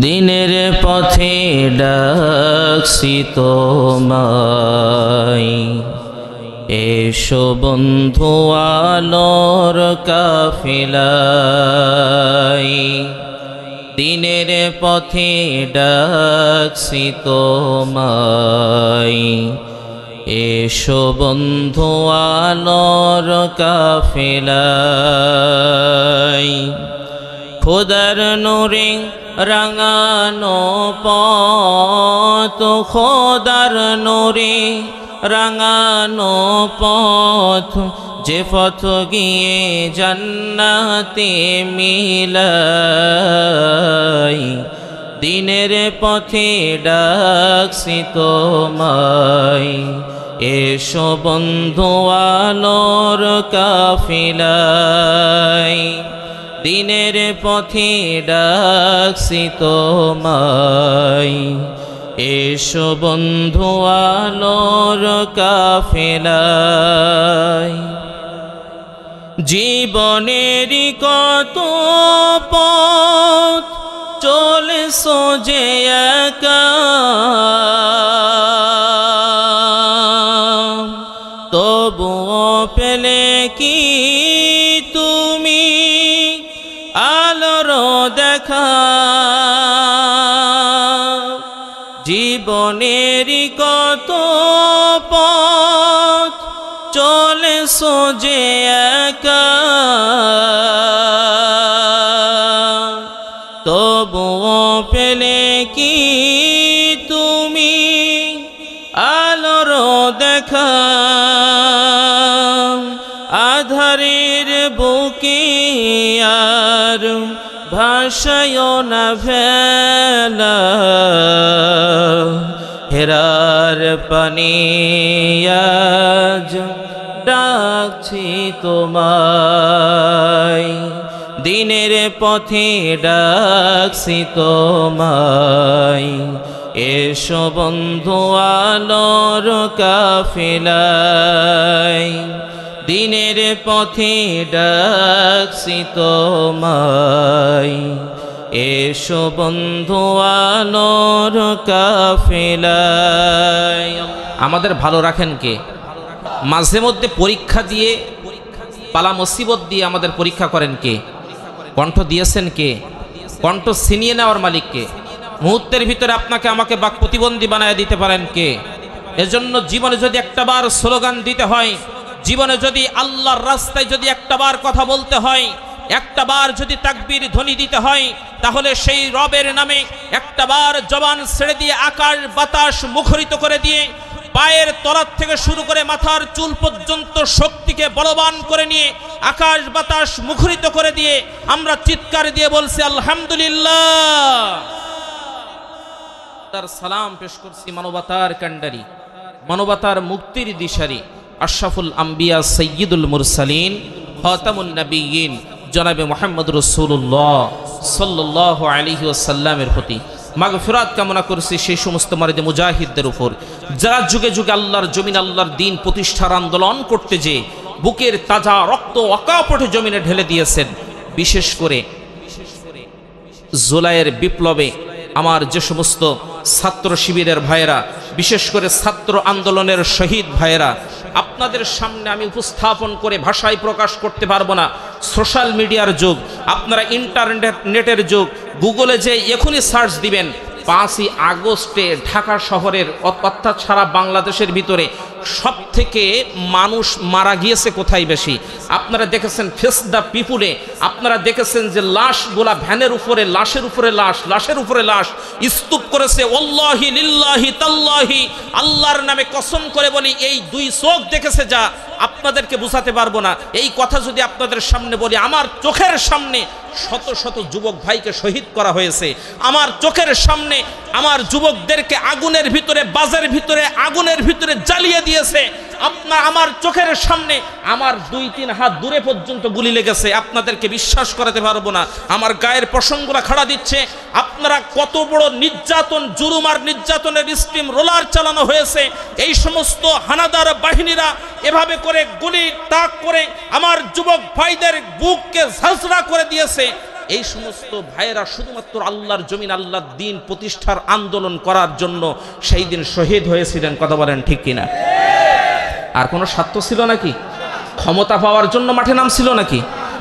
দিনের পথে ডাকছি তোমায়, এসো বন্ধু আলোর কাফিলায়। দিনের পথে ডাকছি তোমায়, এসো বন্ধু আলোর কাফিলায়। খোদার নূরে রাঙানো পথ, খোদার নূরে রাঙানো পথ, যে পথ গিয়ে জান্নাতে মিলাই। দিনের পথে ডাকছি তোমায়, এসো বন্ধু আলোর কাফিলায়। দিনের পথে ডাকছি তোমায়, এসো বন্ধু আলোর কাফিলায়। জীবনেরই কত পথ চলেছো যে একা, তবুও পেলে কি তুমি আলোর দেখা। জীবনেরই কত পথ চলেছো যে একা, তবুও পেলে কি তুমি আলোর দেখা। আধারের বুকে আর ভাসায় না ভেলা, হেরার পানি আজ ডাকছি তোমায়। দিনের পথে ডাকছি তোমায়, এসো বন্ধু আলোর কাফিলায়। দিনের পথে ডাকছি তোমায়, এসো বন্ধু আলোর কাফিলায়। আমাদের ভালো রাখেন কে? মাঝে মধ্যে পরীক্ষা দিয়ে, পালা মুসিবত দিয়ে আমাদের পরীক্ষা করেন কে? কণ্ঠ দিয়েছেন কে? কণ্ঠ ছিনিয়ে নেওয়ার মালিক কে? মুহূর্তের ভিতরে আপনাকে আমাকে বাক প্রতিবন্ধী বানায় দিতে পারেন কে? এজন্য জীবনে যদি একটাবার স্লোগান দিতে হয়, জীবনে যদি আল্লাহর রাস্তায় যদি একটাবার কথা বলতে হয়, একটাবার যদি তাকবীর ধ্বনি দিতে হয়, তাহলে সেই রবের নামে একটাবার জবান ছেড়ে দিয়ে আকাশ বাতাস মুখরিত করে দিয়ে, পায়ের তলার থেকে শুরু করে মাথার চুল পর্যন্ত শক্তিকে বলবান করে নিয়ে আকাশ বাতাস মুখরিত করে দিয়ে আমরা চিৎকার দিয়ে বলছি আলহামদুলিল্লাহ। তার সালাম পেশ করছি মানবতার কান্ডারি, মানবতার মুক্তির দিশারি, আশরাফুল আম্বিয়া সাইয়্যিদুল মুরসালিন খাতামুন নবিয়্যিন জনাবে মুহাম্মদ রাসূলুল্লাহ সাল্লাল্লাহু আলাইহি ওয়াসাল্লামের প্রতি মাগফিরাত কামনা করছি সেই সমস্ত মারিদে মুজাহিদদের উপর, যারা যুগে যুগে আল্লাহর জমিন আল্লাহর দিন প্রতিষ্ঠার আন্দোলন করতে যে বুকের তাজা রক্ত অকাপটে জমিনে ঢেলে দিয়েছেন। বিশেষ করে জুলাইয়ের বিপ্লবে আমার যে সমস্ত ছাত্র শিবিরের ভাইয়েরা, বিশেষ করে ছাত্র আন্দোলনের শহীদ ভাইয়েরা, আপনাদের সামনে আমি উপস্থাপন করে ভাষায় প্রকাশ করতে পারবো না। সোশ্যাল মিডিয়ার যুগ, আপনারা ইন্টারনেটের যুগ, গুগলে যে এখনই সার্চ দিবেন 5ই আগস্টে ঢাকা শহরের অর্থাৎ সারা বাংলাদেশের ভিতরে সব থেকে মানুষ মারা গিয়েছে কোথায় বেশি? আপনারা দেখেছেন ফেস দ্য পিপুলে, আপনারা দেখেছেন যে লাশগুলা ভ্যানের উপরে, লাশের উপরে লাশ, লাশের উপরে লাশ স্তূপ করেছে। ওয়াল্লাহি লিল্লাহি তাল্লাহি, আল্লাহর নামে কসম করে বলি এই 2 চোখ দেখেছে, যা আপনাদেরকে বোঝাতে পারবো না। এই কথা যদি আপনাদের সামনে বলি, আমার চোখের সামনে শত শত যুবক ভাইকে শহীদ করা হয়েছে, আমার চোখের সামনে আমার যুবকদেরকে আগুনের ভিতরে, বাজের ভিতরে, আগুনের ভিতরে জ্বালিয়ে দিয়েছে। আমার চোখের সামনে আমার 2-3 হাত দূরে পর্যন্ত গুলি লেগেছে। আপনাদেরকে বিশ্বাস করাতে পারবো না, আমার গায়ের পশমগুলো খাড়া দিচ্ছে। আপনারা কত বড় নির্যাতন, জুলুম আর নির্যাতনের স্টিম রোলার চালানো হয়েছে। এই সমস্ত হানাদার বাহিনীরা এভাবে করে গুলি তাক করে আমার যুবক ভাইদের বুককে ঝাঁঝরা করে দিয়েছে। এই সমস্ত ভাইয়েরা শুধুমাত্র আল্লাহর জমিন, আল্লাহর দ্বীন প্রতিষ্ঠার আন্দোলন করার জন্য সেই দিন শহীদ হয়েছিলেন। কথা বলেন ঠিক কিনা? আর কোনো স্বার্থ ছিল নাকি? ক্ষমতা পাওয়ার জন্য মাঠে নামছিল নাকি?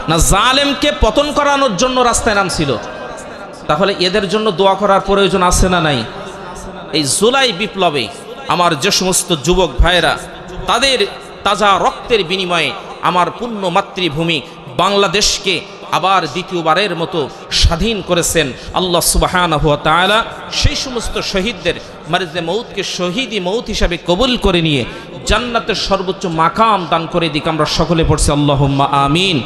না জালেমকে পতন করানোর জন্য রাস্তায় নামছিল? তাহলে এদের জন্য দোয়া করার প্রয়োজন আছে না নাই? এই জুলাই বিপ্লবে আমার যে সমস্ত যুবক ভাইয়েরা তাদের তাজা রক্তের বিনিময়ে আমার পুণ্য মাতৃভূমি বাংলাদেশকে আবার দ্বিতীয়বারের মতো স্বাধীন করেছেন আল্লাহ সুবহানাহু ওয়া তাআলা। সেই সমস্ত শহীদদের মারিজে মৌতকে শহীদি মৌত হিসাবে কবুল করে নিয়ে জান্নাতের সর্বোচ্চ মাকাম দান করে দিক। আমরা সকলে পড়ছি আল্লাহুম্মা আমিন।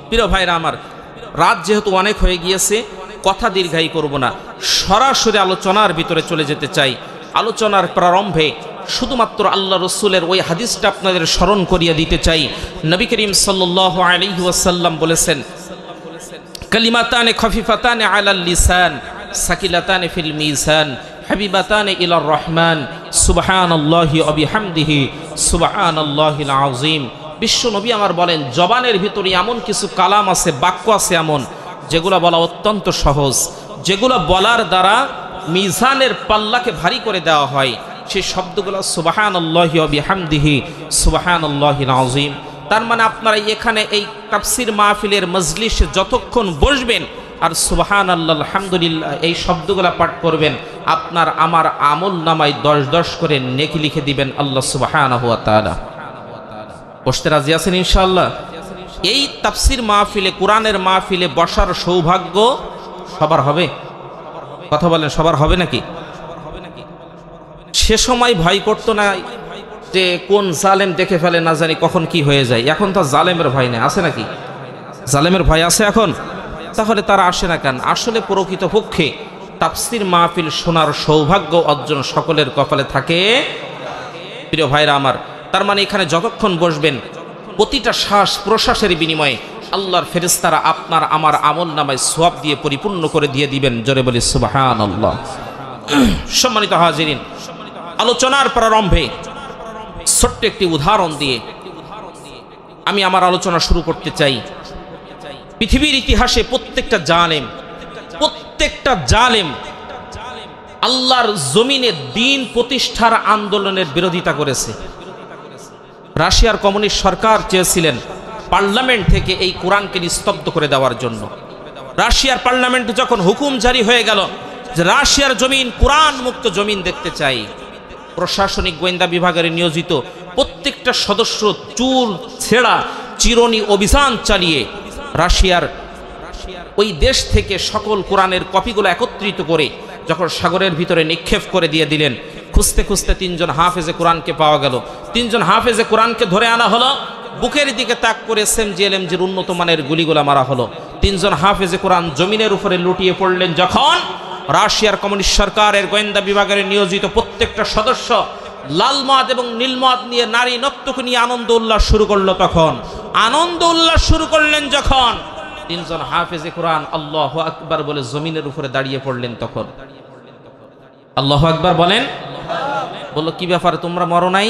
প্রিয় ভাইরা আমার, রাত যেহেতু অনেক হয়ে গিয়েছে, কথা দীর্ঘায়ী করব না, সরাসরি আলোচনার ভিতরে চলে যেতে চাই। আলোচনার প্রারম্ভে শুধুমাত্র আল্লাহ রসুলের ওই হাদিসটা আপনাদের স্মরণ করিয়ে দিতে চাই। নবী করিম সাল্লাল্লাহু আলাইহি ওয়াসাল্লাম বলেছেন, কালিমাতানে খফিফাতানে আলাল লিসান সাকিলাতানে ফিল মিজান হাবিবাতানে ইলার রহমান সুবহানাল্লাহি ওয়া বিহামদিহি সুবহানাল্লাহিল আযীম। বিশ্ব নবী আমার বলেন, জবানের ভিতরে এমন কিছু কালাম আছে, বাক্য আছে এমন, যেগুলো বলা অত্যন্ত সহজ, যেগুলো বলার দ্বারা মিজানের পাল্লাকে ভারী করে দেওয়া হয়। সেই শব্দগুলো সুবহানাল্লাহি ওয়া বিহামদিহি সুবহানাল্লাহিল আযীম। তার মানে আপনারা এখানে এই তাফসীর মাহফিলের মজলিসে যতক্ষণ বসবেন আর সুবহানাল্লাহ আলহামদুলিল্লাহ এই শব্দগুলো পাঠ করবেন, আপনার আমার আমল নামায় 10 করে নেকি লিখে দিবেন আল্লাহ সুবহানাহু ওয়া তাআলা। বসতে রাজি আছেন ইনশাআল্লাহ? এই তাফসীর মাহফিলে, কোরআনের মাহফিলে বসার সৌভাগ্য সবার হবে? কথা বলেন, সবার হবে নাকি? সে সময় ভয় করতো না যে কোন জালেম দেখে ফেলে, না জানি কখন কি হয়ে যায়। এখন তো জালেমের ভয় নেই, আছে নাকি? জালেমের ভয় আছে এখন? তাহলে তারা আসে না কেন? আসলে প্রকৃতপক্ষে তাফসীর মাহফিল শোনার সৌভাগ্য অর্জন সকলের কপালে থাকে। প্রিয় ভাইরা আমার, তার মানে এখানে যতক্ষণ বসবেন প্রতিটা শ্বাস প্রশ্বাসের বিনিময়ে আল্লাহর ফেরেশতারা আপনার আমার আমল নামায় সওয়াব দিয়ে পরিপূর্ণ করে দিয়ে দিবেন। জোরে বলি সুবহানাল্লাহ। সম্মানিত হাজিরিন, আলোচনার প্রারম্ভে ছোট্ট একটি উদাহরণ দিয়ে আমি আমার আলোচনা শুরু করতে চাই। পৃথিবীর ইতিহাসে প্রত্যেকটা জালেম আল্লাহর জমিনে দ্বীন প্রতিষ্ঠার আন্দোলনের বিরোধিতা করেছে। রাশিয়ার কমিউনিস্ট সরকার চেয়েছিলেন পার্লামেন্ট থেকে এই কোরআনকে নিস্তব্ধ করে দেওয়ার জন্য। রাশিয়ার পার্লামেন্ট যখন হুকুম জারি হয়ে গেল যে রাশিয়ার জমিন কোরআন মুক্ত জমিন দেখতে চাই, প্রশাসনিক গোয়েন্দা বিভাগের নিয়োজিত প্রত্যেকটা সদস্য চুল ছেঁড়া চিরুনি অভিযান চালিয়ে রাশিয়ার ওই দেশ থেকে সকল কোরআনের কপিগুলো একত্রিত করে যখন সাগরের ভিতরে নিক্ষেপ করে দিয়ে দিলেন, খুঁজতে খুঁজতে 3 জন হাফেজে কোরআনকে পাওয়া গেল। 3 জন হাফেজে কোরআনকে ধরে আনা হলো, বুকের দিকে তাক করে SMG-LMG উন্নত মানের গুলিগুলা মারা হলো। 3 জন হাফেজে কোরআন জমিনের উপরে লুটিয়ে পড়লেন। যখন রাশিয়ার কমিউনিস্ট সরকারের গোয়েন্দা বিভাগের নিয়োজিত প্রত্যেকটা সদস্য লালমাদ এবং নীলমাদ নিয়ে নারী নর্তক নিয়ে আনন্দ উল্লাস শুরু করলো, তখন আনন্দ উল্লাস শুরু করলেন যখন 3 জন হাফেজে কোরআন আল্লাহু আকবার বলে জমিনের উপরে দাঁড়িয়ে পড়লেন। তখন আল্লাহু আকবার বলেন, বলল কি ব্যাপার, তোমরা মরো নাই?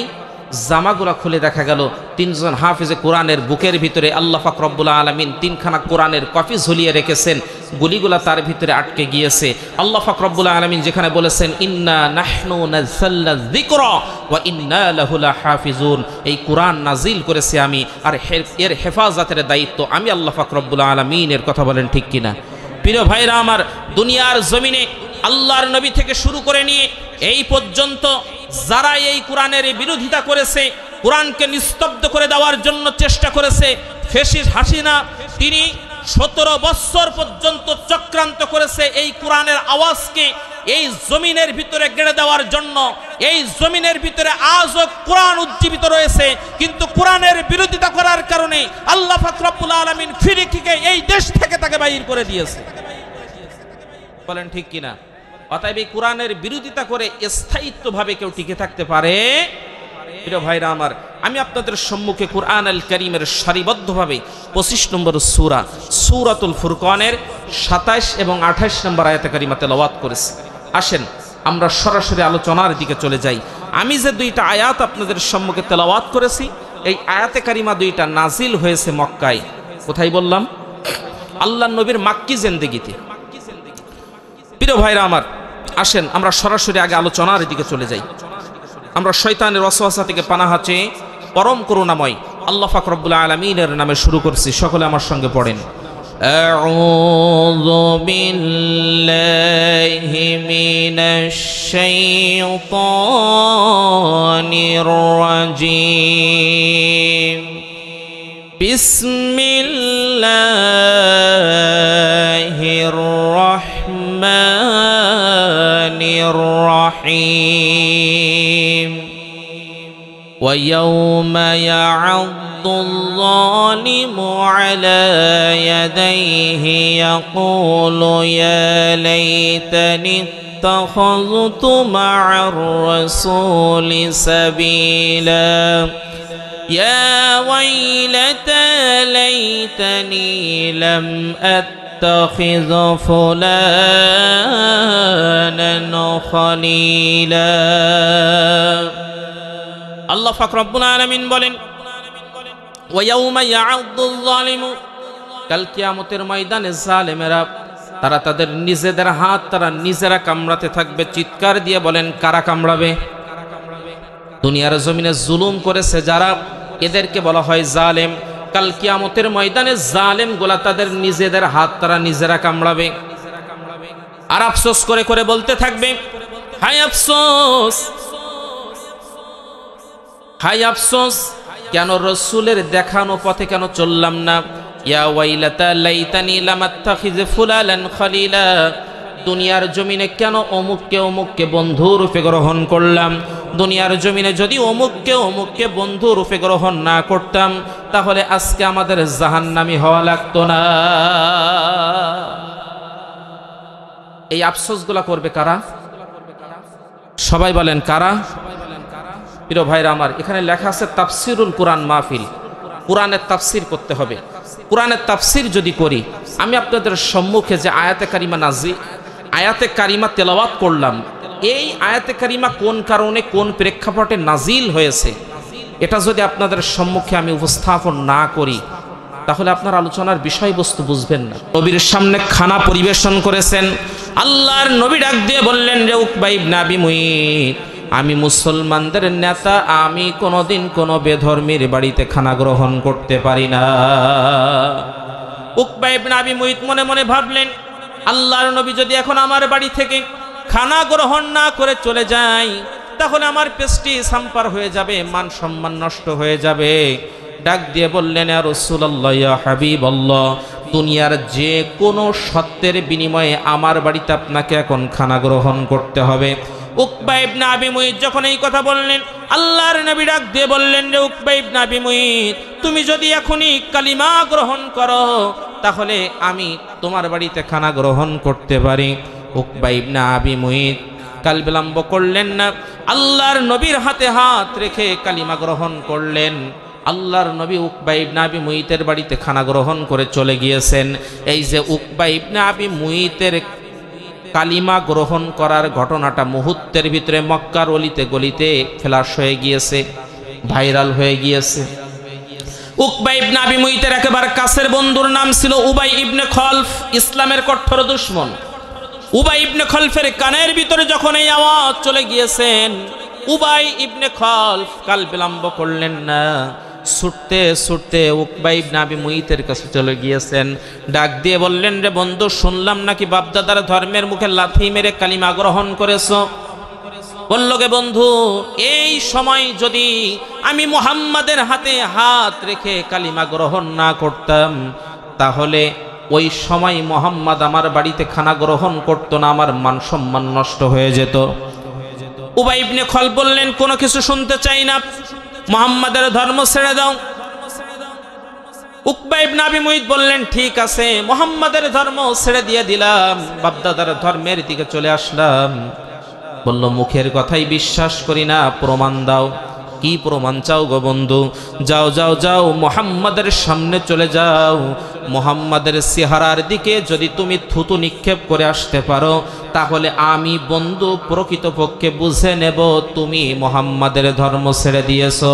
জামাগুলা খুলে দেখা গেল 3 জন হাফেজে কোরআনের বুকের ভিতরে আল্লাহ পাক রব্বুল আলামিন 3খানা কোরআনের কপি ঝুলিয়ে রেখেছেন, গুলিগুলা তার ভিতরে আটকে গিয়েছে। আল্লাহ পাক রব্বুল আলামিন যেখানে বলেছেন ইন্না নাহনু নাযালনা যিকরা ওয়া ইন্না লাহু লাহাফিজুন, এই কোরআন নাজিল করেছি আমি, আর এর হেফাজতের দায়িত্ব আমি আল্লাহ পাক রব্বুল আলামিনের। কথা বলেন ঠিক কিনা? প্রিয় ভাইরা আমার, দুনিয়ার জমিনে আল্লাহর নবী থেকে শুরু করে নিয়ে এই পর্যন্ত যারা এই কোরআনের বিরোধিতা করেছে, কোরআনকে নিস্তব্ধ করে দেওয়ার জন্য চেষ্টা করেছে, ফ্যাসিস্ট হাসিনা তিনি 17 বছর পর্যন্ত চক্রান্ত করেছে এই কোরআনের আওয়াজকে এই জমিনের ভিতরে গেড়ে দেওয়ার জন্য। এই জমিনের ভিতরে আজও কোরআন উজ্জীবিত রয়েছে, কিন্তু কোরআনের বিরোধিতা করার কারণে আল্লাহ পাক রব্বুল আলামিন ফিরিকিকে এই দেশ থেকে তাকে বাইর করে দিয়েছে। বলেন ঠিক কিনা? অতএব এই কোরআনের বিরোধিতা করে স্থায়িত্বভাবে কেউ টিকে থাকতে পারে? প্রিয় ভাইরা আমার, আমি আপনাদের সম্মুখে কুরআন আল কারীমের সারিবদ্ধভাবে 25 নম্বর সূরা সূরাতুল ফুরকানের 27 এবং 28 নম্বর আয়াতে কারিমা তেলাওয়াত করেছি। আসেন আমরা সরাসরি আলোচনার দিকে চলে যাই। আমি যে 2টা আয়াত আপনাদের সম্মুখে তেলাওয়াত করেছি, এই আয়াতে কারিমা 2টা নাজিল হয়েছে মক্কায়। কোথায় বললাম? আল্লাহর নবীর মাক্কি জিন্দেগিতে। প্রিয় ভাইরা আমার, আসেন আমরা সরাসরি আগে আলোচনার দিকে চলে যাই। আমরা শয়তানের ওয়াসওয়াসা থেকে পানাহা চেয়ে পরম করুণাময় আল্লাহ পাক রব্বুল আলামিনের নামে শুরু করছি। সকলে আমার সঙ্গে পড়েন, আউযু বিল্লাহি মিনাশ শাইতানির রাজীম। বিসমিল্লাহির রাহমানির রাহিম। ويوم يعض الظالم على يديه يقول يا ليتني اتخذت مع الرسول سبيلا يا ويلتى ليتني لم أتخذ فلانا خليلا। আল্লাহ পাক রব্বুল আলামিন বলেন, ওয়ায়াউমা ইয়াউদ্দুল যালিমু, কাল কিয়ামতের ময়দানে জালেমেরা তারা তাদের নিজেদের হাত তারা নিজেরা কামড়াতে থাকবে। চিৎকার দিয়ে বলেন, কারা কামড়াবে? দুনিয়ার জমিনে জুলুম করেছে যারা, এদেরকে বলা হয় জালেম। কাল কিয়ামতের ময়দানে জালেম গোলা তাদের নিজেদের হাত তারা নিজেরা কামড়াবে আর আফসোস করে করে বলতে থাকবে, হায় আফসোস, হাই আফসোস, কেন রসুলের দেখানো পথে কেন চললাম না। ইয়া ওয়াইলাতা লাইতানি লাম আত্তাখিয ফুলালান খলিলা, দুনিয়ার জমিনে কেন অমুককে বন্ধু রূপে গ্রহণ করলাম। দুনিয়ার জমিনে যদি অমুককে বন্ধু রূপে গ্রহণ না করতাম তাহলে আজকে আমাদের জাহান্নামী হওয়া লাগতো না। এই আফসোসগুলা করবে কারা? সবাই বলেন কারা? প্রিয় ভাইরা আমার, এখানে লেখা আছে তাফসিরুল কোরআন মাহফিল, কোরআনের তাফসির করতে হবে। কোরআনের তাফসির যদি করি, আমি আপনাদের সম্মুখে যে আয়াতে কারিমা তেলাওয়াত করলাম, এই আয়াতে কারিমা কোন কারণে কোন প্রেক্ষাপটে নাজিল হয়েছে, এটা যদি আপনাদের সম্মুখে আমি উপস্থাপন না করি তাহলে আপনার আলোচনার বিষয়বস্তু বুঝবেন না। নবীর সামনে খানা পরিবেশন করেছেন, আল্লাহর নবী ডাক দিয়ে বললেন, রে উকবা ইবনে আবি মুইত, আমি মুসলমানদের নেতা, আমি কোনোদিন কোনো বেধর্মীর বাড়িতে খানা গ্রহণ করতে পারি না। উকবা ইবনে আবি মুইত মনে মনে ভাবলেন, আল্লাহর নবী যদি এখন আমার বাড়ি থেকে খানা গ্রহণ না করে চলে যায় তাহলে আমার পেস্টি সাম্পার হয়ে যাবে, মান সম্মান নষ্ট হয়ে যাবে। ডাক দিয়ে বললেন, ইয়া রাসূলুল্লাহ, ইয়া হাবিবাল্লাহ, দুনিয়ার যে কোনো সত্যের বিনিময়ে আমার বাড়িতে আপনাকে এখন খানা গ্রহণ করতে হবে। উকবা ইবনে আবি মুইত যখন এই কথা বললেন, আল্লাহর নবী ডাক দিয়ে বললেন, রে উকবা ইবনে আবি মুইত, তুমি যদি এখনই কালিমা গ্রহণ করো তাহলে আমি তোমার বাড়িতে খানা গ্রহণ করতে পারি। উকবা ইবনে আবি মুইত কাল বিলম্ব করলেন না, আল্লাহর নবীর হাতে হাত রেখে কালিমা গ্রহণ করলেন। আল্লাহর নবী উকবা ইবনে আবি মুইতের বাড়িতে খানা গ্রহণ করে চলে গিয়েছেন। এই যে উকবা ইবনে আবি মুইতের কালিমা গ্রহণ করার ঘটনাটা মুহূর্তের ভিতরে মক্কার অলিতে গলিতে ফ্ল্যাশ হয়ে গিয়েছে, ভাইরাল হয়ে গিয়েছে। উকবা ইবনে আবি মুইতের একেবারে কাছের বন্ধুর নাম ছিল উবাই ইবনে খলফ, ইসলামের কঠোর দুশমন। উবাই ইবনে খলফের কানের ভিতরে যখন এই আওয়াজ চলে গিয়েছেন, উবাই ইবনে খলফ কাল বিলম্ব করলেন না, ছুটতে ছুটতে উকবা ইবনে আবি মুইতের কাছে চলে গিয়েছেন। ডাক দিয়ে বললেন, রে বন্ধু, শুনলাম নাকি বাপদাদার ধর্মের মুখে লাথি মেরে কালিমা গ্রহণ করেছো। বলল, গে বন্ধু, এই সময় যদি আমি মুহাম্মাদের হাতে হাত রেখে কালিমা গ্রহণ না করতাম তাহলে ওই সময় মুহাম্মদ আমার বাড়িতে খানা গ্রহণ করতো না, আমার মান সম্মান নষ্ট হয়ে যেত। উবাই ইবনে খলফ বললেন, কোনো কিছু শুনতে চাই না, মুহাম্মাদের ধর্ম ছেড়ে দাও। উকবা ইবনে আবি মুইত বললেন, ঠিক আছে, মুহাম্মাদের ধর্ম ছেড়ে দিয়ে দিলাম, বাপদাদার ধর্মের দিকে চলে আসলাম। বলল, মুখের কথাই বিশ্বাস করি না, প্রমাণ দাও। কি প্রমাণ চাও গো বন্ধু? যাও যাও যাও, মুহাম্মাদের সামনে চলে যাও, মুহাম্মাদের চেহারার দিকে যদি তুমি থুতু নিক্ষেপ করে আসতে পারো তাহলে আমি বন্ধু প্রকৃতপক্ষে বুঝে নেব তুমি মুহাম্মাদের ধর্ম ছেড়ে দিয়েছো।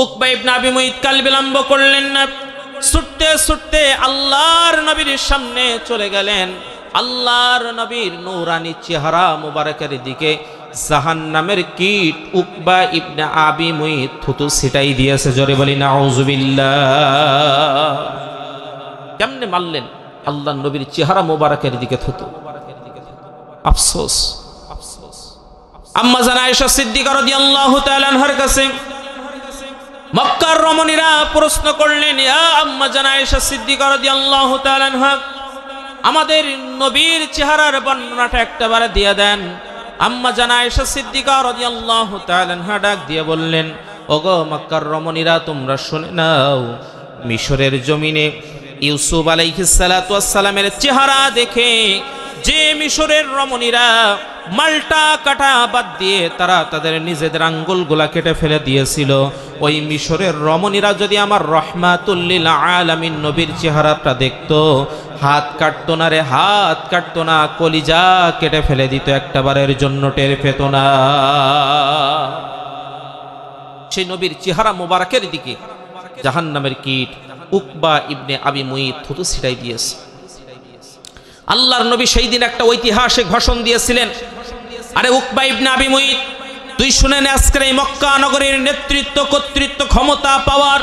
উকবা ইবনে আবি মুইত কাল বিলম্ব করলেন না, ছুটতে ছুটতে আল্লাহর নবীর সামনে চলে গেলেন। আল্লাহর নবীর নূরানি চেহারা মুবারকের দিকে জাহান্নামের কীট উকবা ইবনে আবি মুইত থুতু ছিটাই দিয়েছে। জোরে বলি নাউজুবিল্লাহ। কেমনে মারলেন? আল্লাহর নবীর চেহারা মুবারকের দিকে থুতু। আফসোস। আম্মা জান আয়েশা সিদ্দিকা রাদিয়াল্লাহু তাআলা আনহার কাছে মক্কার রমণীরা প্রশ্ন করলেন, ইয়া আম্মা জান আয়েশা সিদ্দিকা রাদিয়াল্লাহু তাআলা আনহা, আমাদের নবীর চেহারার বর্ণনাটা একটাবারে দিয়ে দেন। আম্মা জান আয়েশা সিদ্দিকা রাদিয়াল্লাহু তাআলা আনহা ডাক দিয়ে বললেন, ওগো মক্কার রমণীরা, তোমরা শুনে নাও, মিশরের জমিনে ইউসুফ আলাইহিস সালাতু ওয়াস সালামের চেহারা দেখে যে মিশরের রমণীরা মালটা কাটা বাদ দিয়ে তারা তাদের নিজেদের আঙ্গুলগুলা কেটে ফেলে দিয়েছিল, ওই মিশরের রমণীরা যদি আমার রহমাতুল লিল আলামিন নবীর চেহারাটা দেখতো, হাত কাটতো না রে, হাত কাটতো না, কলিজা কেটে ফেলে দিত, একটাবারের জন্য টের পেত না। সেই নবীর চেহারা মোবারকের দিকে জাহান্নামের কীট উকবা ইবনে আবি মুইত থুতু ছিটাই দিয়েছে। আল্লাহর নবী সেই দিন একটা ঐতিহাসিক ভাষণ দিয়েছিলেন। আরে উকবা ইবনে আবি মুইত, তুই শুনে নে, আজকের এই মক্কা নগরীর নেতৃত্ব, কর্তৃত্ব, ক্ষমতা, পাওয়ার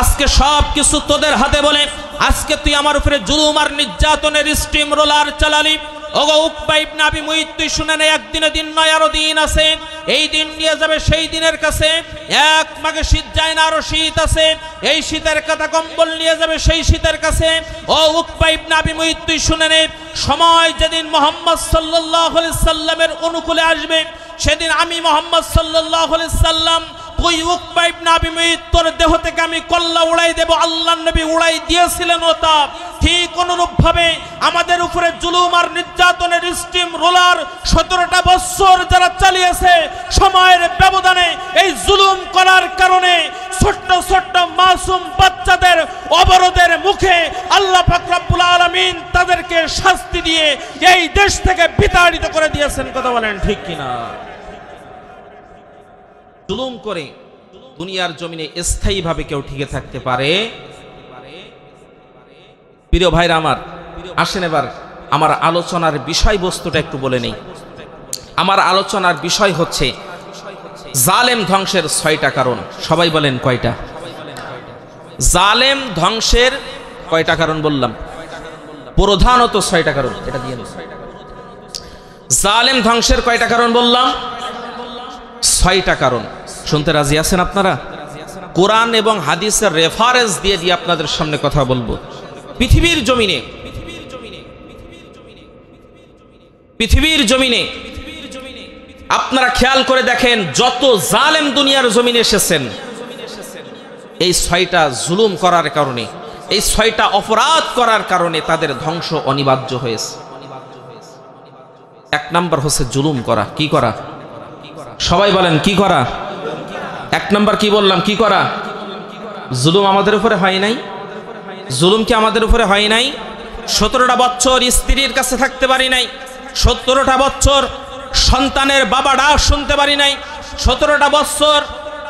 আজকে সব কিছু তোদের হাতে বলে আজকে তুই আমার উপরে জুলুম আর নির্যাতনের স্টিম রোলার চালালি। ওগো উকবা ইবনে আবি মুইত, তুই শুনে নে, একদিনে দিন নয়, আরো দিন আছে। এই দিন নিয়ে যাবে সেই দিনের কাছে। এক মাঘে শীত যায় না, আরো শীত আছে। এই শীতের কথা কম্বল নিয়ে যাবে সেই শীতের কাছে। ও উকবা ইবনে আবি মুইত, তুই শুনে নে, সময় যেদিন মুহাম্মদ সাল্লাল্লাহু আলাইহি সাল্লামের অনুকূলে আসবে, সেদিন আমি মুহাম্মদ সাল্লাল্লাহু আলাইহি সাল্লাম ওই উকবা ইবনে আবি মুইত তোর দেহ থেকে আমি কল্লা উড়াই দেব। আল্লাহর নবী উড়াই দিয়েছিলেন ওটা। ঠিক অনুরূপ ভাবে আমাদের উপরে জুলুম আর নির্যাতনের স্টিম রোলার 17টা বছর যারা চালিয়েছে, সময়ের ব্যবধানে এই জুলুম করার কারণে ছোট্ট ছোট্ট মাসুম বাচ্চাদের অবরোধের মুখে আল্লাহ পাক রব্বুল আলামিন তাদেরকে শাস্তি দিয়ে এই দেশ থেকে বিতাড়িত করে দিয়েছেন। কথা বলেন ঠিক কিনা? জুলুম করে দুনিয়ার জমিনে স্থায়ীভাবে কেউ টিকে থাকতে পারে? প্রিয় ভাইরা আমার, আসেন এবার আমার আলোচনার বিষয়বস্তুটা একটু বলে নেই। আমার আলোচনার বিষয় হচ্ছে জালেম ধ্বংসের 6টা কারণ। সবাই বলেন কয়টা? জালেম ধ্বংসের কয়টা কারণ বললাম? প্রধানত 6টা কারণ। এটা দিয়ে জালেম ধ্বংসের কয়টা কারণ বললাম? 6টা কারণ। শুনতে রাজি আছেন আপনারা? কোরআন এবং হাদিসের রেফারেন্স দিয়ে দিয়ে আপনাদের সামনে কথা বলবো। পৃথিবীর জমিনে আপনারা খেয়াল করে দেখেন, যত জালেম দুনিয়ার জমিনে এসেছেন, এই 6টা জুলুম করার কারণে, এই 6টা অপরাধ করার কারণে তাদের ধ্বংস অনিবার্য হয়েছে। 1 নাম্বার হচ্ছে জুলুম করা। কি করা? সবাই বলেন কি করা? 1 নাম্বার কি বললাম? কি করা? জুলুম আমাদের উপরে হয় নাই? জুলুম কি আমাদের উপরে হয় নাই? 17টা বছর স্ত্রীর কাছে থাকতে পারি নাই, 17টা বছর সন্তানের বাবা ডাক শুনতে পারি নাই, 17টা বছর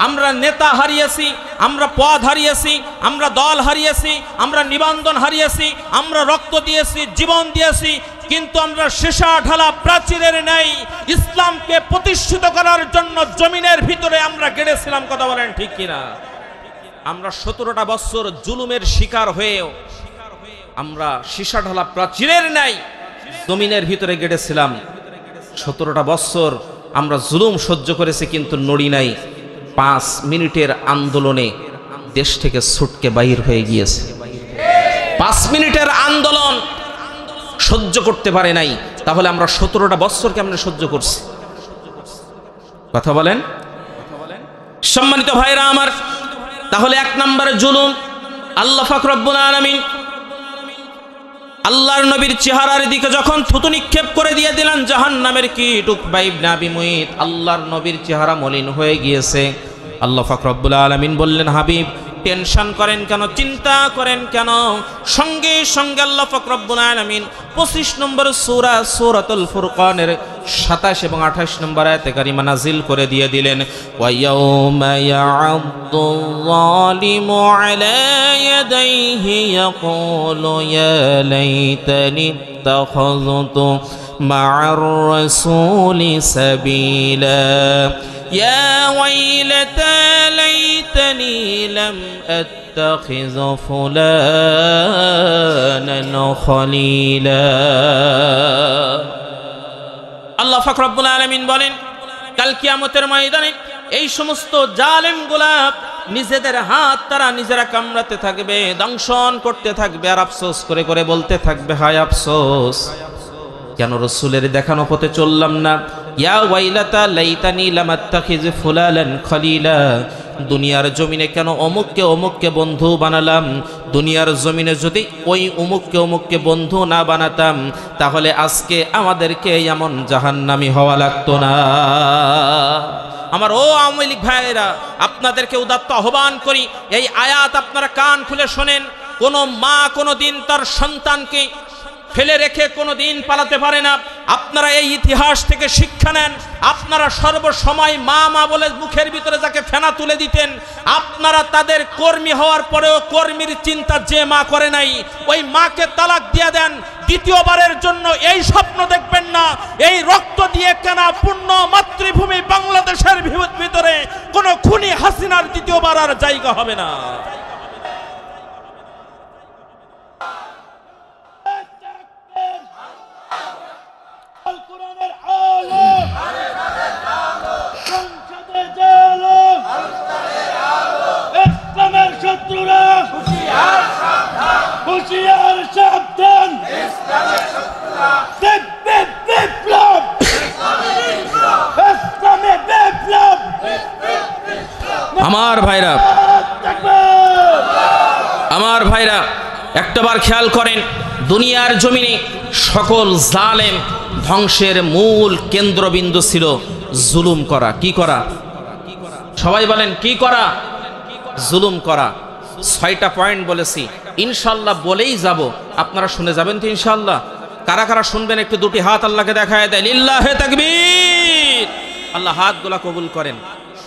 আমরা নেতা হারিয়েছি, আমরা পদ হারিয়েছি, আমরা দল হারিয়েছি, আমরা নিবন্ধন হারিয়েছি, আমরা রক্ত দিয়েছি, জীবন দিয়েছি, কিন্তু আমরা সীসা ঢালা প্রাচীরের ন্যায় ইসলামকে প্রতিষ্ঠিত করার জন্য জমিনের ভিতরে আমরা গেড়েছিলাম। কথা বলেন ঠিক কিনা? আমরা 17টা বছর জুলুমের শিকার হয়েও আমরা সীসা ঢালা প্রাচীরের ন্যায় জমিনের ভিতরে গেড়েছিলাম। 17টা বছর আমরা জুলুম সহ্য করেছি, কিন্তু নড়ি নাই। 5 মিনিটের আন্দোলনে দেশ থেকে ছুটকে বাইর হয়ে গিয়েছে। 5 মিনিটের আন্দোলন সহ্য করতে পারে নাই। তাহলে আমরা 17টা বছর কেমনে সহ্য করছি? কথা বলেন। সম্মানিত ভাইরা আমার, তাহলে 1 নম্বরে জুলুম। আল্লাহ পাক রব্বুল আলামিন আল্লাহর নবীর চেহারার দিকে যখন থুতু নিক্ষেপ করে দিয়ে দিলেন জাহান্নামের কীট উকবা ইবনে আবি মুইত, আল্লাহর নবীর চেহারা মলিন হয়ে গিয়েছে। আল্লাহ পাক রব্বুল আলামিন বললেন, হাবিব টেনশন করেন কেন, চিন্তা করেন কেন? সঙ্গে সঙ্গে আল্লাহ পাক রব্বুল আলামিন 25 নম্বর সূরা সূরাতুল ফুরকানের 27 এবং 28 নম্বর আয়াতে কারিমা নাজিল করে দিয়ে দিলেন, ওয়া ইয়াউমা ইয়া'আদ্দুল যালিমু আলা ইয়াদাইহি ইয়াকুলু ইয়া লাইতানি ইত্তাখাযতু মা'আর রাসূলি সাবিলা ইয়া ওয়াইলাতা লাইতানি লাম আত্তাখিয ফুলানান খলিলা। আল্লাহ পাক রব্বুল আলামিন বলেন, কাল কিয়ামতের ময়দানে এই সমস্ত জালেমগুলা নিজেদের হাত তারা নিজেরা কামড়াতে থাকবে, দংশন করতে থাকবে, আর আফসোস করে করে বলতে থাকবে, হায় আফসোস, কেন রসুলের দেখানো পথে চললাম না। ইয়া ওয়াইলাতা লাইতানি লাম আত্তাখিয ফুলানান খলিলা, দুনিয়ার জমিনে কেন অমুককে বন্ধু বানালাম। দুনিয়ার জমিনে যদি ওই অমুককে বন্ধু না বানাতাম, তাহলে আজকে আমাদেরকে এমন জাহান্নামী হওয়া লাগতো না। আমার ও আওয়ামী লীগ ভাইয়েরা, আপনাদেরকে উদাত্ত আহ্বান করি, এই আয়াত আপনারা কান খুলে শোনেন। কোনো মা কোনো দিন তার সন্তানকে ফেলে রেখে কোনো দিন পালাতে পারে না। আপনারা এই ইতিহাস থেকে শিক্ষা নেন। আপনারা সর্বসময় মা মা বলে মুখের ভিতরে যাকে ফেনা তুলে দিতেন, আপনারা তাদের কর্মী হওয়ার পরেও কর্মীর চিন্তা যে মা করে নাই, ওই মাকে তালাক দিয়ে দেন। দ্বিতীয়বারের জন্য এই স্বপ্ন দেখবেন না, এই রক্ত দিয়ে কেনা পূর্ণ মাতৃভূমি বাংলাদেশের ভিতরে কোনো খুনি হাসিনার দ্বিতীয়বার আর জায়গা হবে না। আমার ভাইরা একটাবার খেয়াল করেন, দুনিয়ার জমিনে সকল জালেম ধ্বংসের মূল কেন্দ্রবিন্দু ছিল জুলুম করা। কি করা? সবাই বলেন কি করা? জুলুম করা। 6টা পয়েন্ট বলেছি, ইনশাআল্লাহ বলেই যাব, আপনারা শুনে যাবেন তো ইনশাআল্লাহ? কারা কারা শুনবেন একটু দুটি হাত আল্লাহকে দেখায় দেয়, লিল্লাহে তাকবীর। আল্লাহ হাতগুলা কবুল করেন।